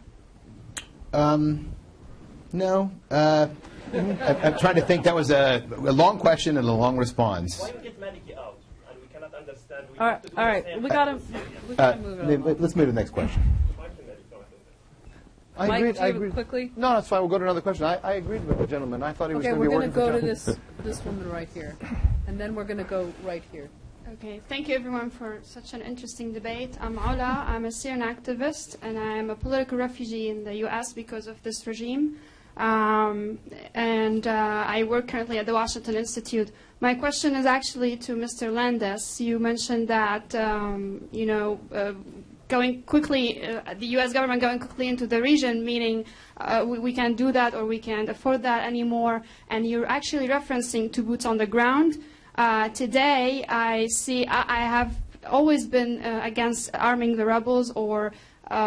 No. I'm trying to think. That was a long question and a long response. Why get Maliki out? And we cannot understand. All right. We got to move on. Let's move to the next question. Mike, I agreed. Quickly? No, that's fine. We'll go to another question. I agreed with the gentleman. I thought he was Okay, going to be we're working going to go for to this woman right here. And then we're going to go right here. Okay, thank you everyone for such an interesting debate. I'm Ola. I'm a Syrian activist, and I'm a political refugee in the U.S. because of this regime. I work currently at the Washington Institute. My question is actually to Mr. Landis. You mentioned that, going quickly, the U.S. government going quickly into the region, meaning we can't do that or we can't afford that anymore. And you're actually referencing to boots on the ground. Today, I have always been against arming the rebels or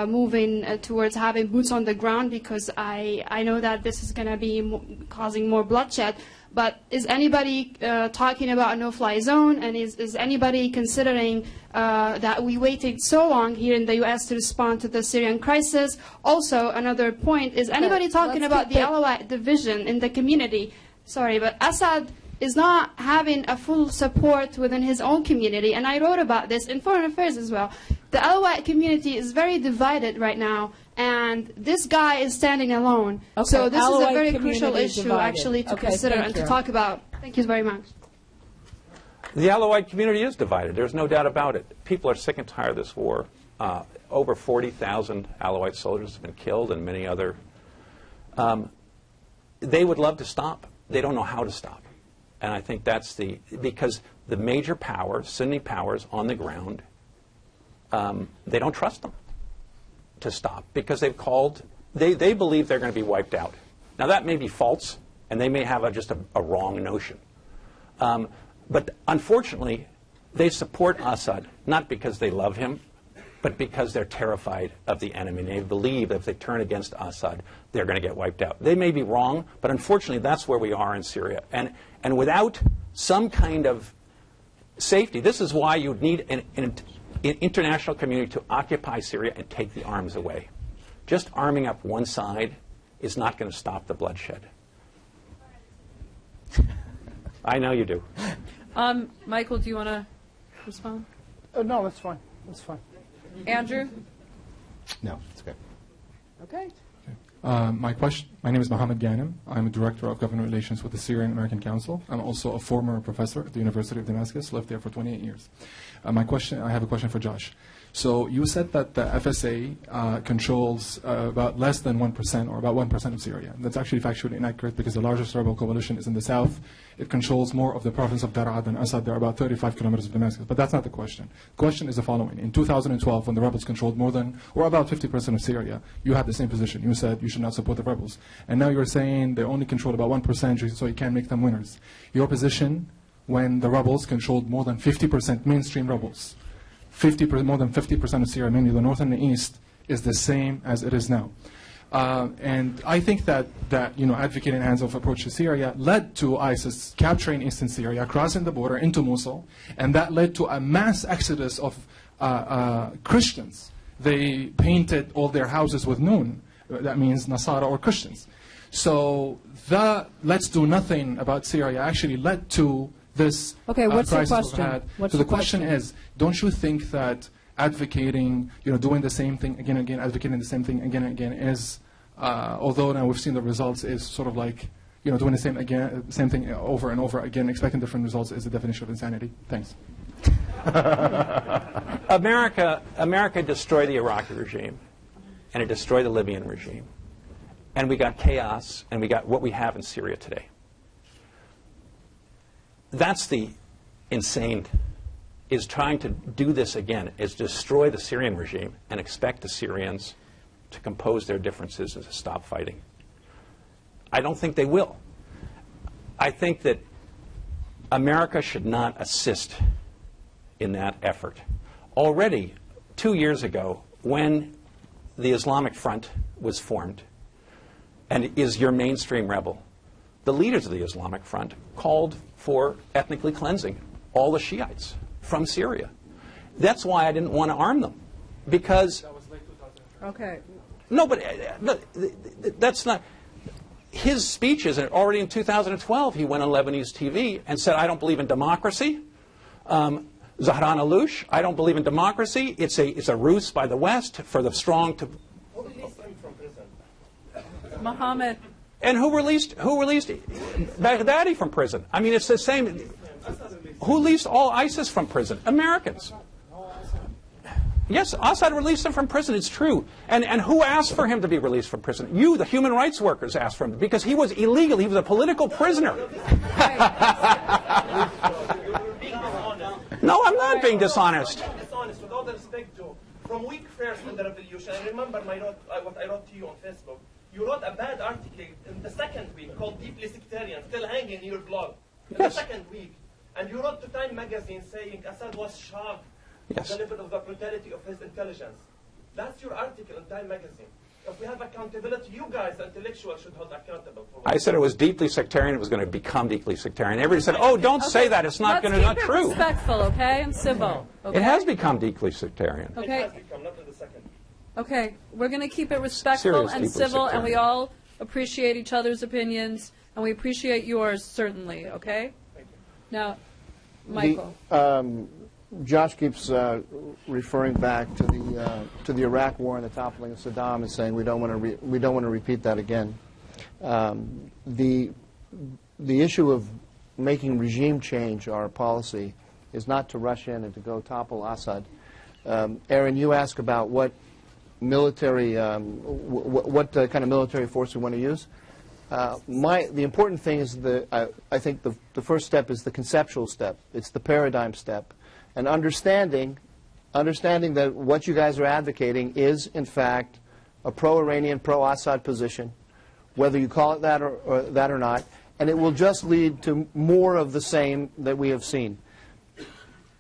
moving towards having boots on the ground, because I know that this is going to be causing more bloodshed. But is anybody talking about a no-fly zone? And is anybody considering that we waited so long here in the U.S. to respond to the Syrian crisis? Also, another point, is anybody talking about the Alawite division in the community? Sorry, but Assad is not having a full support within his own community. And I wrote about this in Foreign Affairs as well. The Alawite community is very divided right now, and this guy is standing alone. Okay, so this Alawite is a very crucial community issue divided. actually to Okay, consider thank and you. to talk about. Thank you very much. The Alawite community is divided. There's no doubt about it. People are sick and tired of this war. Over 40,000 Alawite soldiers have been killed, and many other. They would love to stop. They don't know how to stop. And I think that's because the major powers, Sunni powers on the ground, they don't trust them to stop, because they believe they're going to be wiped out. Now that may be false, and they may have just a wrong notion. But unfortunately, they support Assad, not because they love him, but because they're terrified of the enemy. They believe that if they turn against Assad, they're going to get wiped out. They may be wrong, but unfortunately, that's where we are in Syria. And without some kind of safety, this is why you'd need an international community to occupy Syria and take the arms away. Just arming up one side is not going to stop the bloodshed. I know you do. Michael, do you want to respond? No, that's fine. That's fine. Andrew? No, it's okay. Okay. My name is Mohammed Ghanem. I'm a Director of Government Relations with the Syrian American Council. I'm also a former professor at the University of Damascus, lived there for 28 years. I have a question for Josh. So you said that the FSA controls about less than 1% or about 1% of Syria. That's actually factually inaccurate, because the largest rebel coalition is in the south. It controls more of the province of Daraa than Assad. They're about 35 kilometers of Damascus. But that's not the question. The question is the following. In 2012, when the rebels controlled more than, or about 50% of Syria, you had the same position. You said you should not support the rebels. And now you're saying they only control about 1%, so you can't make them winners. Your position when the rebels controlled more than 50%, mainstream rebels, more than 50% of Syria, mainly the north and the east, is the same as it is now. And I think that advocating a hands-off approach to Syria led to ISIS capturing eastern Syria, crossing the border into Mosul, and that led to a mass exodus of Christians. They painted all their houses with Noon. That means Nasara or Christians. So the let's do nothing about Syria actually led to this crisis we've had. So the question is, don't you think that advocating, doing the same thing again and again, advocating the same thing again and again is, although now we've seen the results, is sort of like, doing the same thing over and over again, expecting different results is the definition of insanity? Thanks. America destroyed the Iraqi regime, and it destroyed the Libyan regime. And we got chaos, and we got what we have in Syria today. That's the insane, is trying to do this again, is destroy the Syrian regime and expect the Syrians to compose their differences and to stop fighting. I don't think they will. I think that America should not assist in that effort. Already, 2 years ago, when the Islamic Front was formed, and is your mainstream rebel, the leaders of the Islamic Front called for ethnically cleansing all the Shiites from Syria. That's why I didn't want to arm them, because... That was late 2003. Okay. No, but that's not... His speeches, already in 2012, he went on Lebanese TV and said, I don't believe in democracy. Zahran Alouche, I don't believe in democracy. It's a ruse by the West for the strong to... Who released him from prison? Mohammed. And who released Baghdadi from prison? I mean, it's the same. Who released all ISIS from prison? Americans. Yes, Assad released him from prison. It's true. And who asked for him to be released from prison? You, the human rights workers, asked for him because he was illegal. He was a political prisoner. No, I'm not being dishonest. Dishonest, with all the respect, Joe. From week first in the revolution, I remember what I wrote to you on Facebook. You wrote a bad article in the second week called Deeply Sectarian, still hanging in your blog. In the second week. And you wrote to Time magazine saying Assad was shocked at the level of the brutality of his intelligence. That's your article in Time magazine. If we have accountability, you guys, the intellectuals, should hold accountable for I said it was deeply sectarian. It was going to become deeply sectarian. Everybody said, oh, don't say that. It's not going to not true. Let's keep it respectful, okay, and civil. Okay? It has become deeply sectarian. Okay. It has become, not in the second. Okay, we're going to keep it respectful and civil, and we all appreciate each other's opinions, and we appreciate yours, certainly, okay? Thank you. Now, Michael. Josh keeps referring back to the Iraq War and the toppling of Saddam and saying we don't want to repeat that again. The issue of making regime change our policy is not to rush in and to go topple Assad. Aaron, you ask about what military, what kind of military force we want to use. The important thing is I think the first step is the conceptual step. It's the paradigm step. And understanding that what you guys are advocating is, in fact, a pro-Iranian, pro-Assad position, whether you call it that or not, and it will just lead to more of the same that we have seen.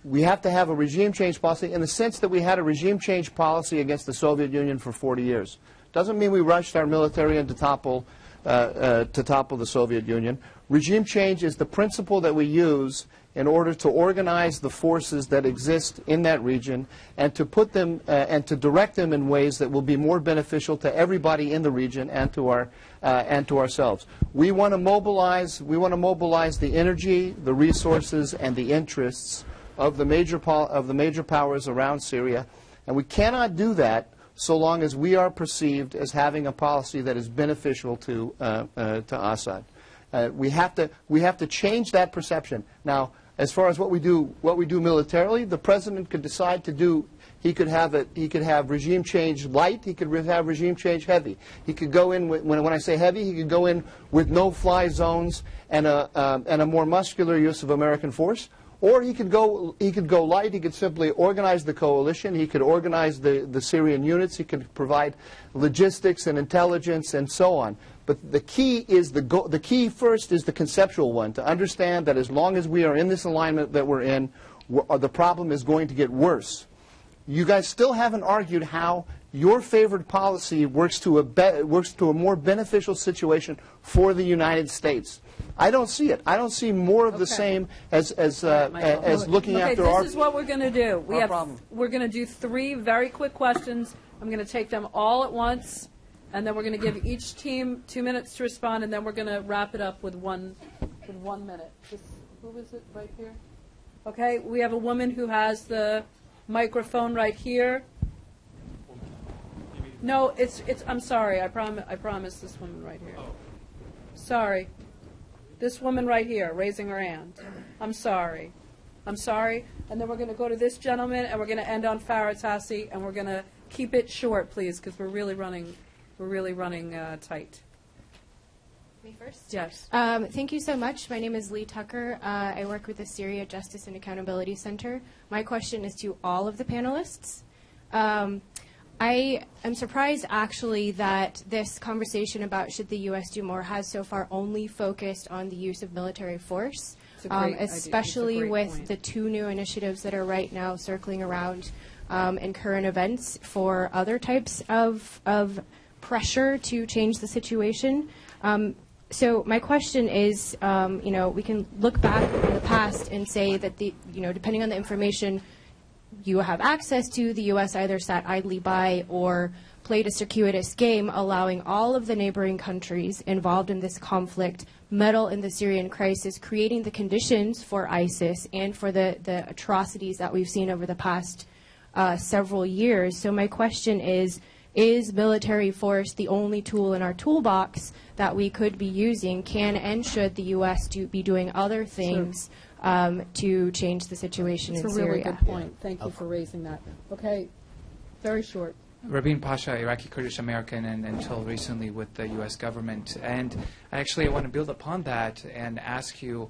We have to have a regime change policy in the sense that we had a regime change policy against the Soviet Union for 40 years. Doesn't mean we rushed our military in to topple the Soviet Union. Regime change is the principle that we use in order to organize the forces that exist in that region and to put them and to direct them in ways that will be more beneficial to everybody in the region and to ourselves. We want to mobilize the energy, the resources, and the interests of the major powers around Syria, and we cannot do that so long as we are perceived as having a policy that is beneficial to Assad. We have to change that perception. Now, as far as what we do militarily, the president could decide to do. He could have regime change light. He could have regime change heavy. He could go in when I say heavy, he could go in with no-fly zones and a more muscular use of American force. Or he could go light. He could simply organize the coalition. He could organize the Syrian units. He could provide logistics and intelligence and so on. But the key first is the conceptual one, to understand that as long as we are in this alignment that we're in, the problem is going to get worse. You guys still haven't argued how your favored policy works to a more beneficial situation for the United States. I don't see it. I don't see more of the same as looking after our. This is what we're going to do. We're going to do 3 very quick questions. I'm going to take them all at once, and then we're going to give each team 2 minutes to respond, and then we're going to wrap it up with 1 minute. Who is it right here? Okay, we have a woman who has the microphone right here. No, it's. I'm sorry. I promise this woman right here. Sorry. This woman right here, raising her hand. I'm sorry. I'm sorry. And then we're going to go to this gentleman, and we're going to end on Farah Tassi, and we're going to keep it short, please, because we're really running tight. Me first? Yes. Thank you so much. My name is Lee Tucker. I work with the Syria Justice and Accountability Center. My question is to all of the panelists. I am surprised, actually, that this conversation about should the U.S. do more has so far only focused on the use of military force, especially with the 2 new initiatives that are right now circling around in current events for other types of pressure to change the situation. So my question is, we can look back in the past and say that depending on the information you have access to, the U.S. either sat idly by or played a circuitous game, allowing all of the neighboring countries involved in this conflict meddle in the Syrian crisis, creating the conditions for ISIS and for the atrocities that we've seen over the past several years. So my question is military force the only tool in our toolbox that we could be using? Can and should the U.S. be doing other things to change the situation in Syria? That's a really good point. Thank you for raising that. Okay, very short. Rabin Pasha, Iraqi Kurdish American, and until recently with the U.S. government. And I want to build upon that and ask you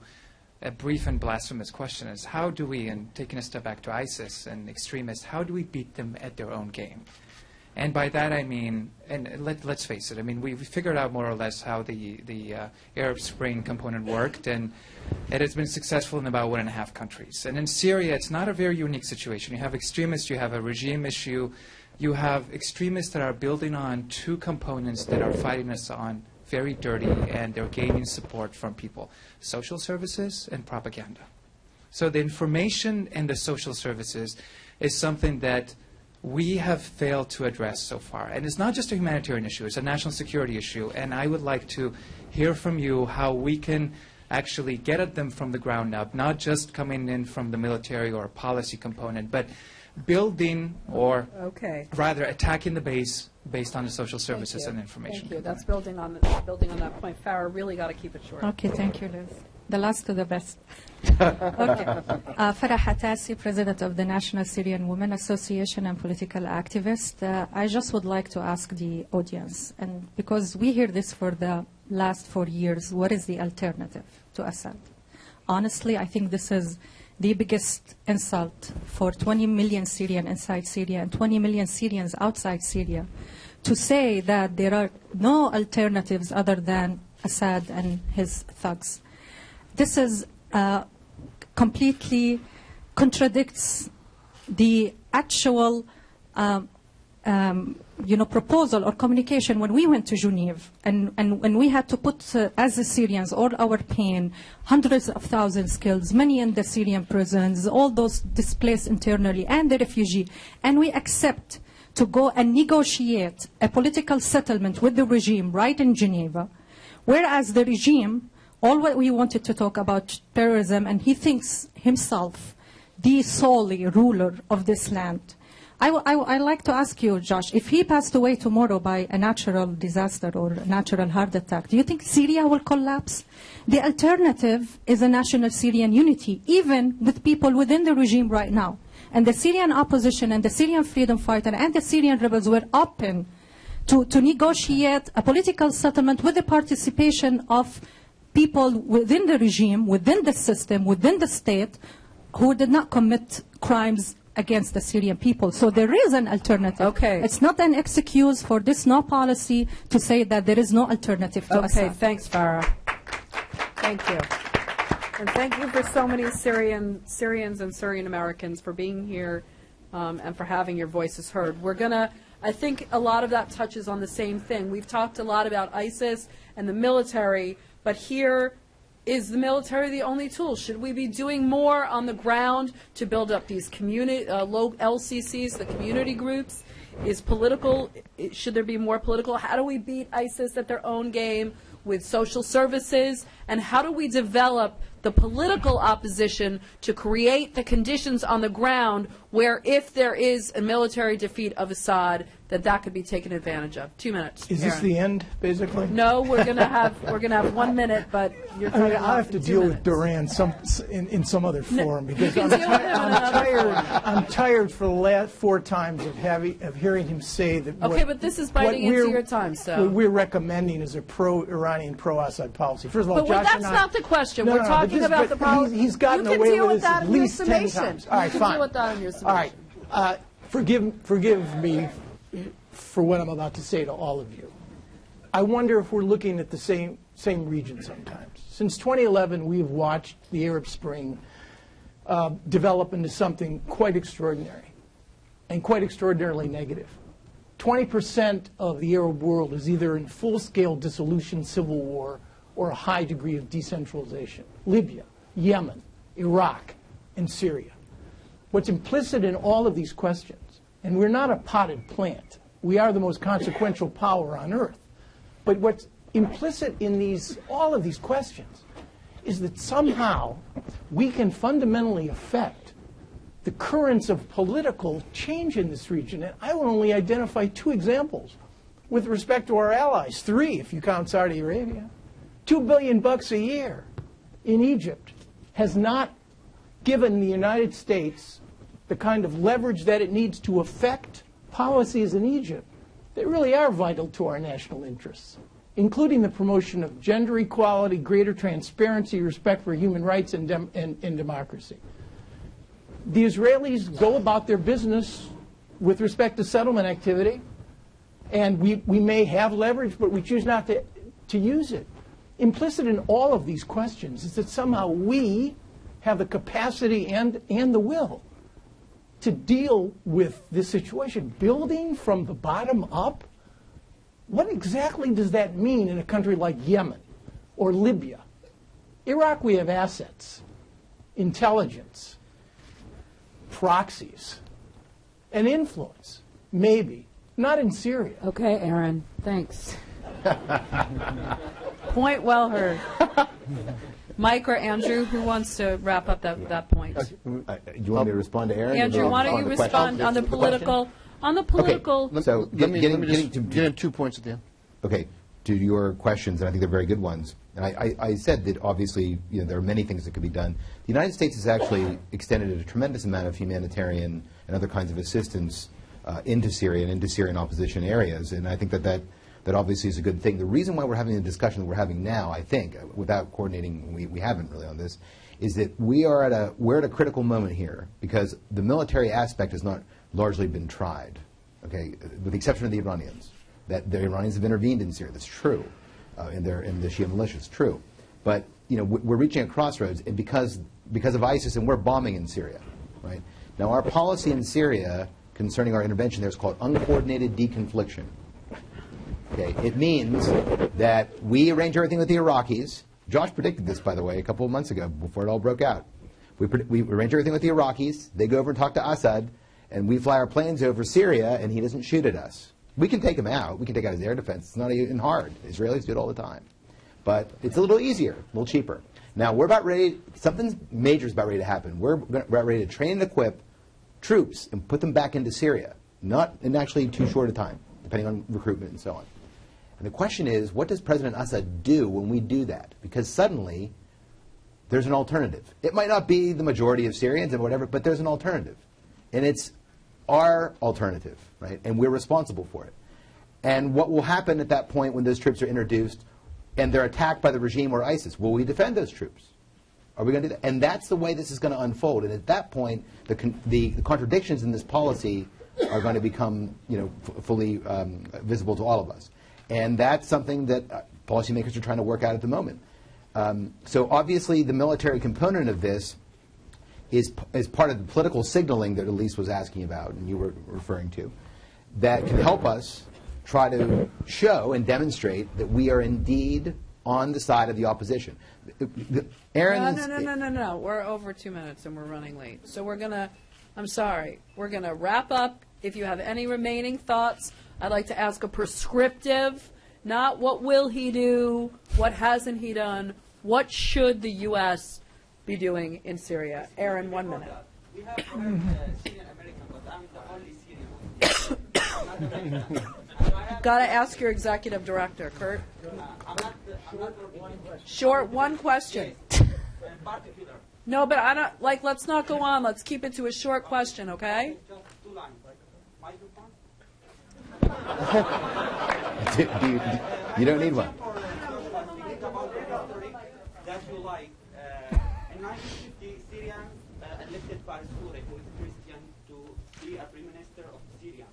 a brief and blasphemous question is, how do we, and taking a step back to ISIS and extremists, how do we beat them at their own game? And by that I mean, and let's face it, we figured out more or less how the Arab Spring component worked, and it has been successful in about 1.5 countries. And in Syria, it's not a very unique situation. You have extremists, you have a regime issue, you have extremists that are building on 2 components that are fighting us on very dirty, and they're gaining support from people: social services and propaganda. So the information and the social services is something that we have failed to address so far. And it's not just a humanitarian issue, it's a national security issue. And I would like to hear from you how we can actually get at them from the ground up, not just coming in from the military or policy component, but building or rather attacking the base based on the social services and information. Thank you. That's building on that point. Farah, really got to keep it short. Okay, thank you, Liz. The last to the best. Okay. Farah Hatasi, President of the National Syrian Women Association and political activist. I just would like to ask the audience, and because we hear this for the last 4 years, what is the alternative to Assad? Honestly, I think this is the biggest insult for 20 million Syrians inside Syria and 20 million Syrians outside Syria to say that there are no alternatives other than Assad and his thugs. This is completely contradicts the actual proposal or communication when we went to Geneva and when we had to put, as the Syrians, all our pain, hundreds of thousands killed, many in the Syrian prisons, all those displaced internally and the refugee, and we accept to go and negotiate a political settlement with the regime right in Geneva, whereas the regime, all what we wanted to talk about terrorism, and he thinks himself the solely ruler of this land. I'd like to ask you, Josh, if he passed away tomorrow by a natural disaster or a natural heart attack, do you think Syria will collapse? The alternative is a national Syrian unity, even with people within the regime right now. And the Syrian opposition and the Syrian freedom fighter and the Syrian rebels were open to negotiate a political settlement with the participation of people within the regime, within the system, within the state, who did not commit crimes against the Syrian people. So there is an alternative. Okay. It's not an excuse for this no policy to say that there is no alternative to Assad. Okay, thanks, Farah. Thank you. And thank you for so many Syrians and Syrian Americans for being here and for having your voices heard. We're going to I think a lot of that touches on the same thing. We've talked a lot about ISIS and the military, but here, is the military the only tool? Should we be doing more on the ground to build up these community, low LCCs, the community groups? Should there be more political? How do we beat ISIS at their own game with social services? And how do we develop the political opposition to create the conditions on the ground where, if there is a military defeat of Assad, that could be taken advantage of? 2 minutes. Is this the end, basically? No, we're gonna have 1 minute, but you're. I have to deal with Doran in some other form because I'm tired for the last 4 times of hearing him say that. Okay, but this is biting into your time, so. What we're recommending is a pro-Iranian, pro-Assad policy. First of all, but Josh that's not the question. We're talking about the policy. He's gotten away with this at least 10 times. All right, fine. Deal with that in your summation. All right. Forgive me for what I'm about to say to all of you. I wonder if we're looking at the same region sometimes. Since 2011, we have watched the Arab Spring develop into something quite extraordinary and quite extraordinarily negative. 20% of the Arab world is either in full-scale dissolution, civil war, or a high degree of decentralization. Libya, Yemen, Iraq, and Syria. What's implicit in all of these questions, and we're not a potted plant, we are the most consequential power on earth, but what's implicit in all of these questions is that somehow we can fundamentally affect the currents of political change in this region. And I will only identify 2 examples with respect to our allies, 3 if you count Saudi Arabia. $2 billion a year in Egypt has not given the United States the kind of leverage that it needs to affect policies in Egypt that really are vital to our national interests, including the promotion of gender equality, greater transparency, respect for human rights, and democracy. The Israelis go about their business with respect to settlement activity, and we may have leverage, but we choose not to use it. Implicit in all of these questions is that somehow we have the capacity and the will to deal with this situation. Building from the bottom up? What exactly does that mean in a country like Yemen or Libya? Iraq, we have assets, intelligence, proxies, and influence, maybe. Not in Syria. Okay, Aaron, thanks. Point well heard. Mike or Andrew, who wants to wrap up that point? Do you want me to respond to Aaron? Andrew, why don't you respond on the political? On the political. Okay. So let me just get in 2 points at the end. Okay, to your questions, and I think they're very good ones. And I said that obviously there are many things that could be done. The United States has actually extended a tremendous amount of humanitarian and other kinds of assistance into Syria and into Syrian opposition areas, and I think that obviously is a good thing. The reason why we're having the discussion that we're having now, I think, without coordinating, we haven't really on this, is that we're at a critical moment here because the military aspect has not largely been tried, okay, with the exception of the Iranians. That the Iranians have intervened in Syria, that's true, in the Shia militia, it's true. But we're reaching a crossroads, and because of ISIS, and we're bombing in Syria, right? Now our policy in Syria concerning our intervention there is called uncoordinated deconfliction. Okay, it means that we arrange everything with the Iraqis. Josh predicted this, by the way, a couple of months ago before it all broke out. We arrange everything with the Iraqis. They go over and talk to Assad, and we fly our planes over Syria, and he doesn't shoot at us. We can take him out. We can take out his air defense. It's not even hard. Israelis do it all the time. But it's a little easier, a little cheaper. Now, we're about ready, something major is about ready to happen. We're about ready to train and equip troops and put them back into Syria, not in actually too short a time, depending on recruitment and so on. And the question is, what does President Assad do when we do that? Because suddenly, there's an alternative. It might not be the majority of Syrians and whatever, but there's an alternative. And it's our alternative, right? And we're responsible for it. And what will happen at that point when those troops are introduced and they're attacked by the regime or ISIS? Will we defend those troops? Are we going to do that? And that's the way this is going to unfold. And at that point, the contradictions in this policy are going to become, fully visible to all of us. And that's something that policymakers are trying to work out at the moment. So obviously, the military component of this is part of the political signaling that Elise was asking about and you were referring to. that can help us try to show and demonstrate that we are indeed on the side of the opposition. Aaron's, No. We're over 2 minutes and we're running late. So we're going to, I'm sorry, we're going to wrap up. If you have any remaining thoughts, I'd like to ask a prescriptive, not what will he do, what hasn't he done, what should the U.S. be doing in Syria? Aaron, 1 minute. We have Syrian American, but I'm the only Syrian. Got to ask your executive director, Kurt. I'm not Short, one question. No, but I don't, like, let's not go on. Let's keep it to a short question, okay? You don't need one. That you like. In 1950, Syrians elected Barsure, who is Christian, to be a prime minister of Syria.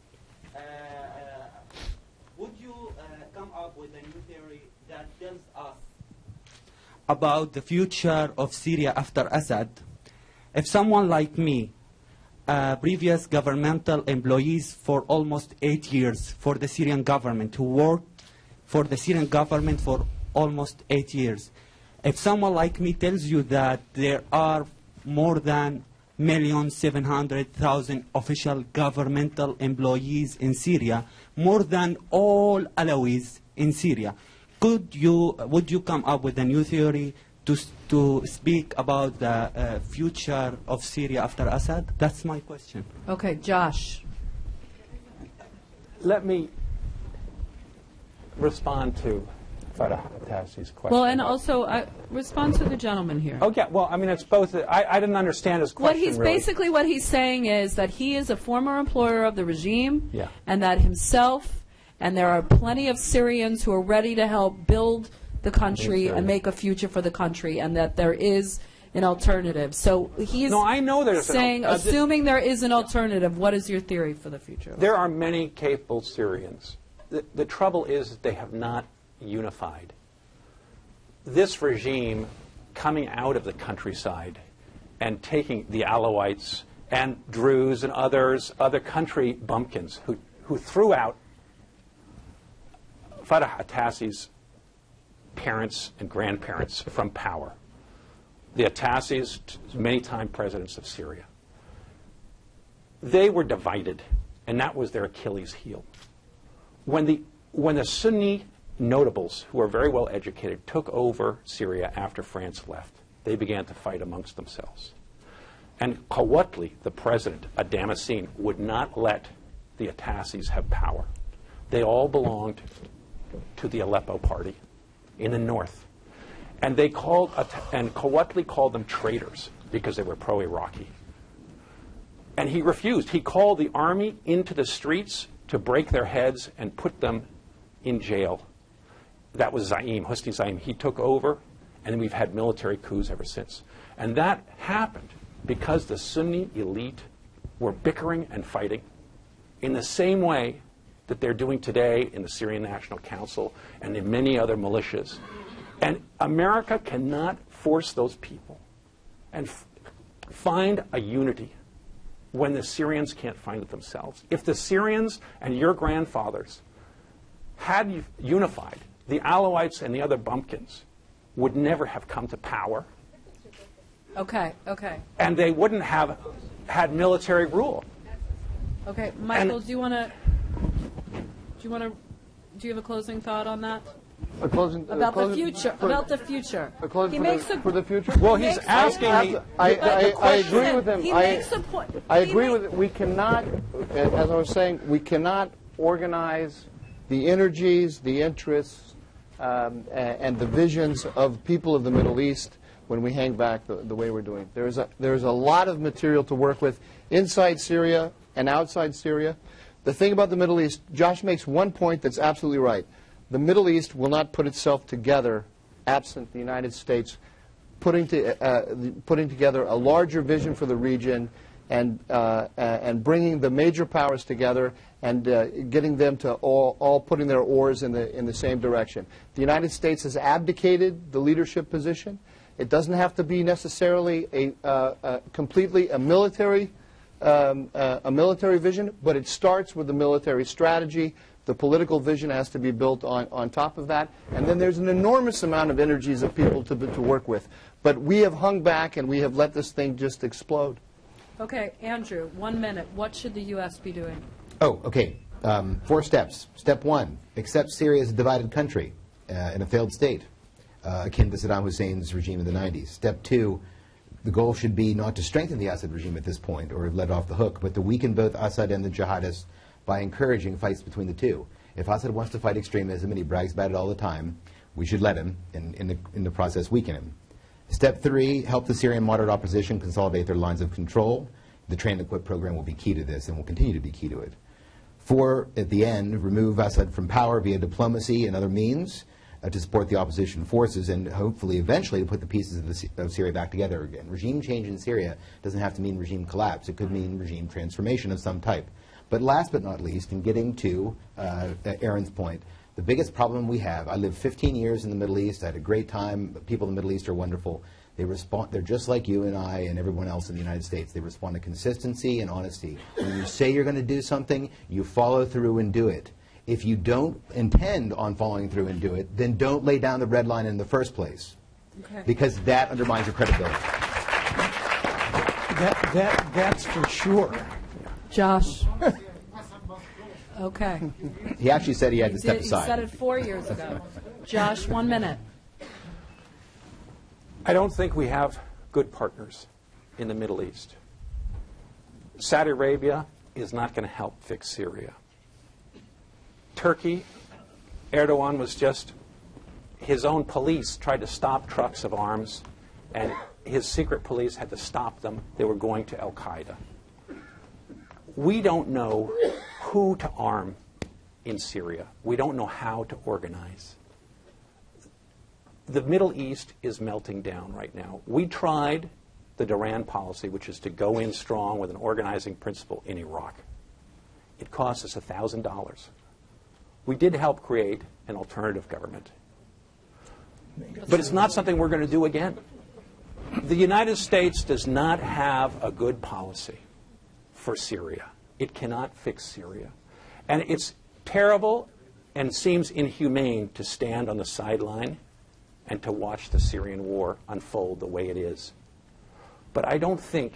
Would you come up with a new theory that tells us about the future of Syria after Assad? If someone like me, previous governmental employees for almost 8 years for the Syrian government, who worked for the Syrian government for almost 8 years, if someone like me tells you that there are more than 1,700,000 official governmental employees in Syria, more than all Alawis in Syria, would you come up with a new theory to speak about the future of Syria after Assad? That's my question. Okay, Josh. Let me respond to Farah Attassi's question. Well, and also respond to the gentleman here. Okay, well, I mean, it's both. I didn't understand his question. Basically what he's saying is that he is a former employer of the regime, yeah, and that himself, and there are plenty of Syrians who are ready to help build the country and make a future for the country, and that there is an alternative. So he's saying, assuming there is an alternative, what is your theory for the future? There are many capable Syrians. The trouble is that they have not unified. This regime coming out of the countryside and taking the Alawites and Druze and other country bumpkins who threw out Farah Attassi's parents and grandparents from power. The Attassis, many-time presidents of Syria. They were divided, and that was their Achilles heel. When the Sunni notables, who were very well educated, took over Syria after France left, they began to fight amongst themselves. And Qawatli, the president, a Damascene, would not let the Attassis have power. They all belonged to the Aleppo party in the north. And Qawatli called them traitors because they were pro-Iraqi. And he refused. He called the army into the streets to break their heads and put them in jail. That was Zaim, Hosni Zaim. He took over, and we've had military coups ever since. And that happened because the Sunni elite were bickering and fighting in the same way that they're doing today in the Syrian National Council and in many other militias. And America cannot force those people and find a unity when the Syrians can't find it themselves. If the Syrians and your grandfathers had unified, the Alawites and the other bumpkins would never have come to power. Okay. And they wouldn't have had military rule. Okay, Michael, do you have a closing thought on that? About the future. For the future? Well, he's asking me. I agree with him. I agree with it. We cannot, as I was saying, we cannot organize the energies, the interests, and the visions of people of the Middle East when we hang back the way we're doing. There's a lot of material to work with inside Syria and outside Syria. The thing about the Middle East, Josh makes one point that's absolutely right. The Middle East will not put itself together absent the United States putting together a larger vision for the region and bringing the major powers together and getting them to all putting their oars in the same direction. The United States has abdicated the leadership position. It doesn't have to be necessarily completely a military a military vision, but it starts with the military strategy. The political vision has to be built on top of that. And then there's an enormous amount of energies of people to work with. But we have hung back and we have let this thing just explode. Okay, Andrew, 1 minute. What should the U.S. be doing? Oh, okay. 4 steps. Step 1, accept Syria as a divided country in a failed state, akin to Saddam Hussein's regime in the 90s. Step 2, the goal should be not to strengthen the Assad regime at this point or let off the hook, but to weaken both Assad and the jihadists by encouraging fights between the two. If Assad wants to fight extremism and he brags about it all the time, we should let him, and in the process weaken him. Step 3, help the Syrian moderate opposition consolidate their lines of control. The train and equip program will be key to this and will continue to be key to it. 4, at the end, remove Assad from power via diplomacy and other means to support the opposition forces and hopefully eventually to put the pieces of Syria back together again. Regime change in Syria doesn't have to mean regime collapse. It could mean regime transformation of some type. But last but not least, in getting to Aaron's point, the biggest problem we have, I lived 15 years in the Middle East. I had a great time. People in the Middle East are wonderful. They're just like you and I and everyone else in the United States. They respond to consistency and honesty. When you say you're going to do something, you follow through and do it. If you don't intend on following through and do it, then don't lay down the red line in the first place. Okay. Because that undermines your credibility. That's for sure. Josh. Okay. He actually said he had to step aside. He said it 4 years ago. Josh, 1 minute. I don't think we have good partners in the Middle East. Saudi Arabia is not going to help fix Syria. Turkey, Erdogan was just, his own police tried to stop trucks of arms, and his secret police had to stop them. They were going to Al-Qaeda. We don't know who to arm in Syria. We don't know how to organize. The Middle East is melting down right now. We tried the Doran policy, which is to go in strong with an organizing principle in Iraq. It cost us $1,000. We did help create an alternative government. But it's not something we're going to do again. The United States does not have a good policy for Syria. It cannot fix Syria. And it's terrible and seems inhumane to stand on the sideline and to watch the Syrian war unfold the way it is. But I don't think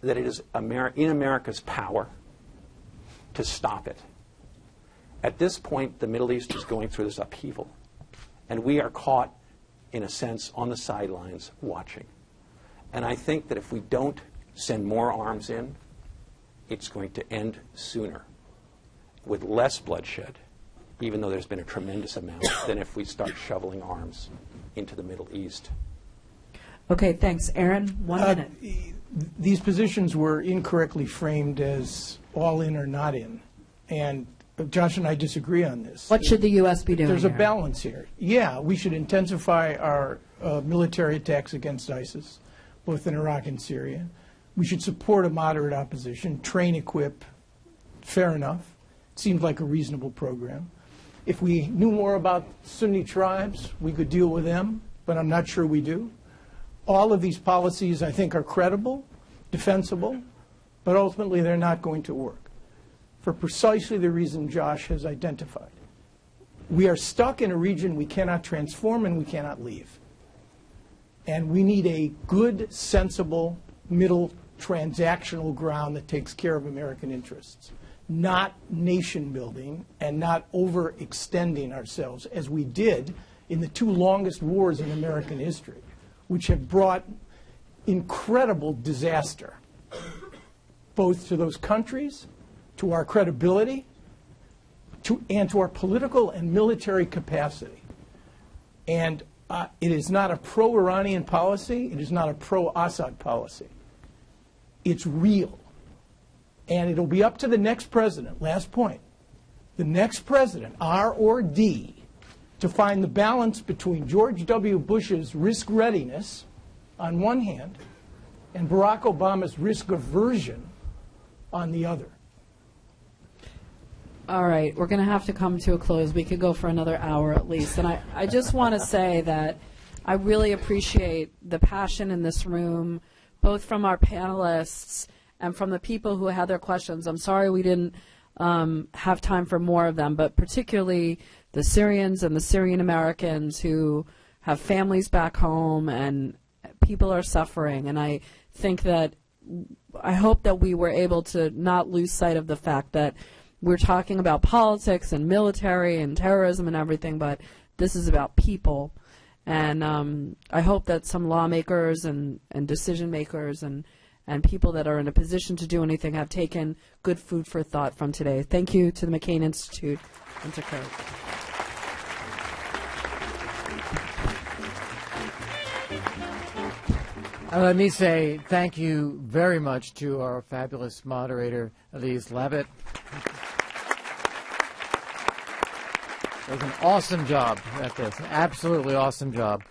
that it is in America's power to stop it. At this point, the Middle East is going through this upheaval, and we are caught, in a sense, on the sidelines watching. And I think that if we don't send more arms in, it's going to end sooner with less bloodshed, even though there's been a tremendous amount, than if we start shoveling arms into the Middle East. Okay, thanks. Aaron, 1 minute. These positions were incorrectly framed as all in or not in. And Josh and I disagree on this. What should the U.S. be doing? There's a balance here. Yeah, we should intensify our military attacks against ISIS, both in Iraq and Syria. We should support a moderate opposition, train, equip. Fair enough. It seemed like a reasonable program. If we knew more about Sunni tribes, we could deal with them, but I'm not sure we do. All of these policies, I think, are credible, defensible, but ultimately they're not going to work for precisely the reason Josh has identified. We are stuck in a region we cannot transform and we cannot leave. And we need a good, sensible, middle transactional ground that takes care of American interests, not nation building and not overextending ourselves as we did in the 2 longest wars in American history, which have brought incredible disaster, both to those countries, to our credibility, and to our political and military capacity. And it is not a pro-Iranian policy. It is not a pro-Assad policy. It's real. And it'll be up to the next president, last point, the next president, R or D, to find the balance between George W. Bush's risk readiness on one hand and Barack Obama's risk aversion on the other. All right, we're going to have to come to a close. We could go for another hour at least. And I just want to say that I really appreciate the passion in this room, both from our panelists and from the people who had their questions. I'm sorry we didn't have time for more of them, but particularly the Syrians and the Syrian Americans who have families back home, and people are suffering. And I hope that we were able to not lose sight of the fact that we're talking about politics and military and terrorism and everything, but this is about people. And I hope that some lawmakers and decision makers and people that are in a position to do anything have taken good food for thought from today. Thank you to the McCain Institute and to Kurt. Let me say thank you very much to our fabulous moderator, Elise Labott. It was an awesome job at this, absolutely awesome job.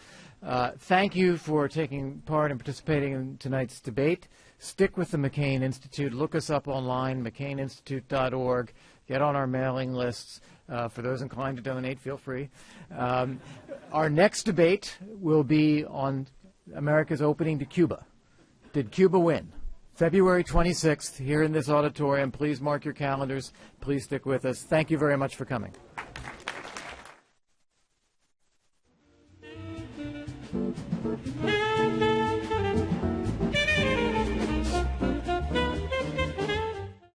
Thank you for taking part and participating in tonight's debate. Stick with the McCain Institute. Look us up online, McCainInstitute.org. Get on our mailing lists. For those inclined to donate, feel free. Our next debate will be on America's opening to Cuba. Did Cuba win? February 26th, here in this auditorium. Please mark your calendars. Please stick with us. Thank you very much for coming. Thank you.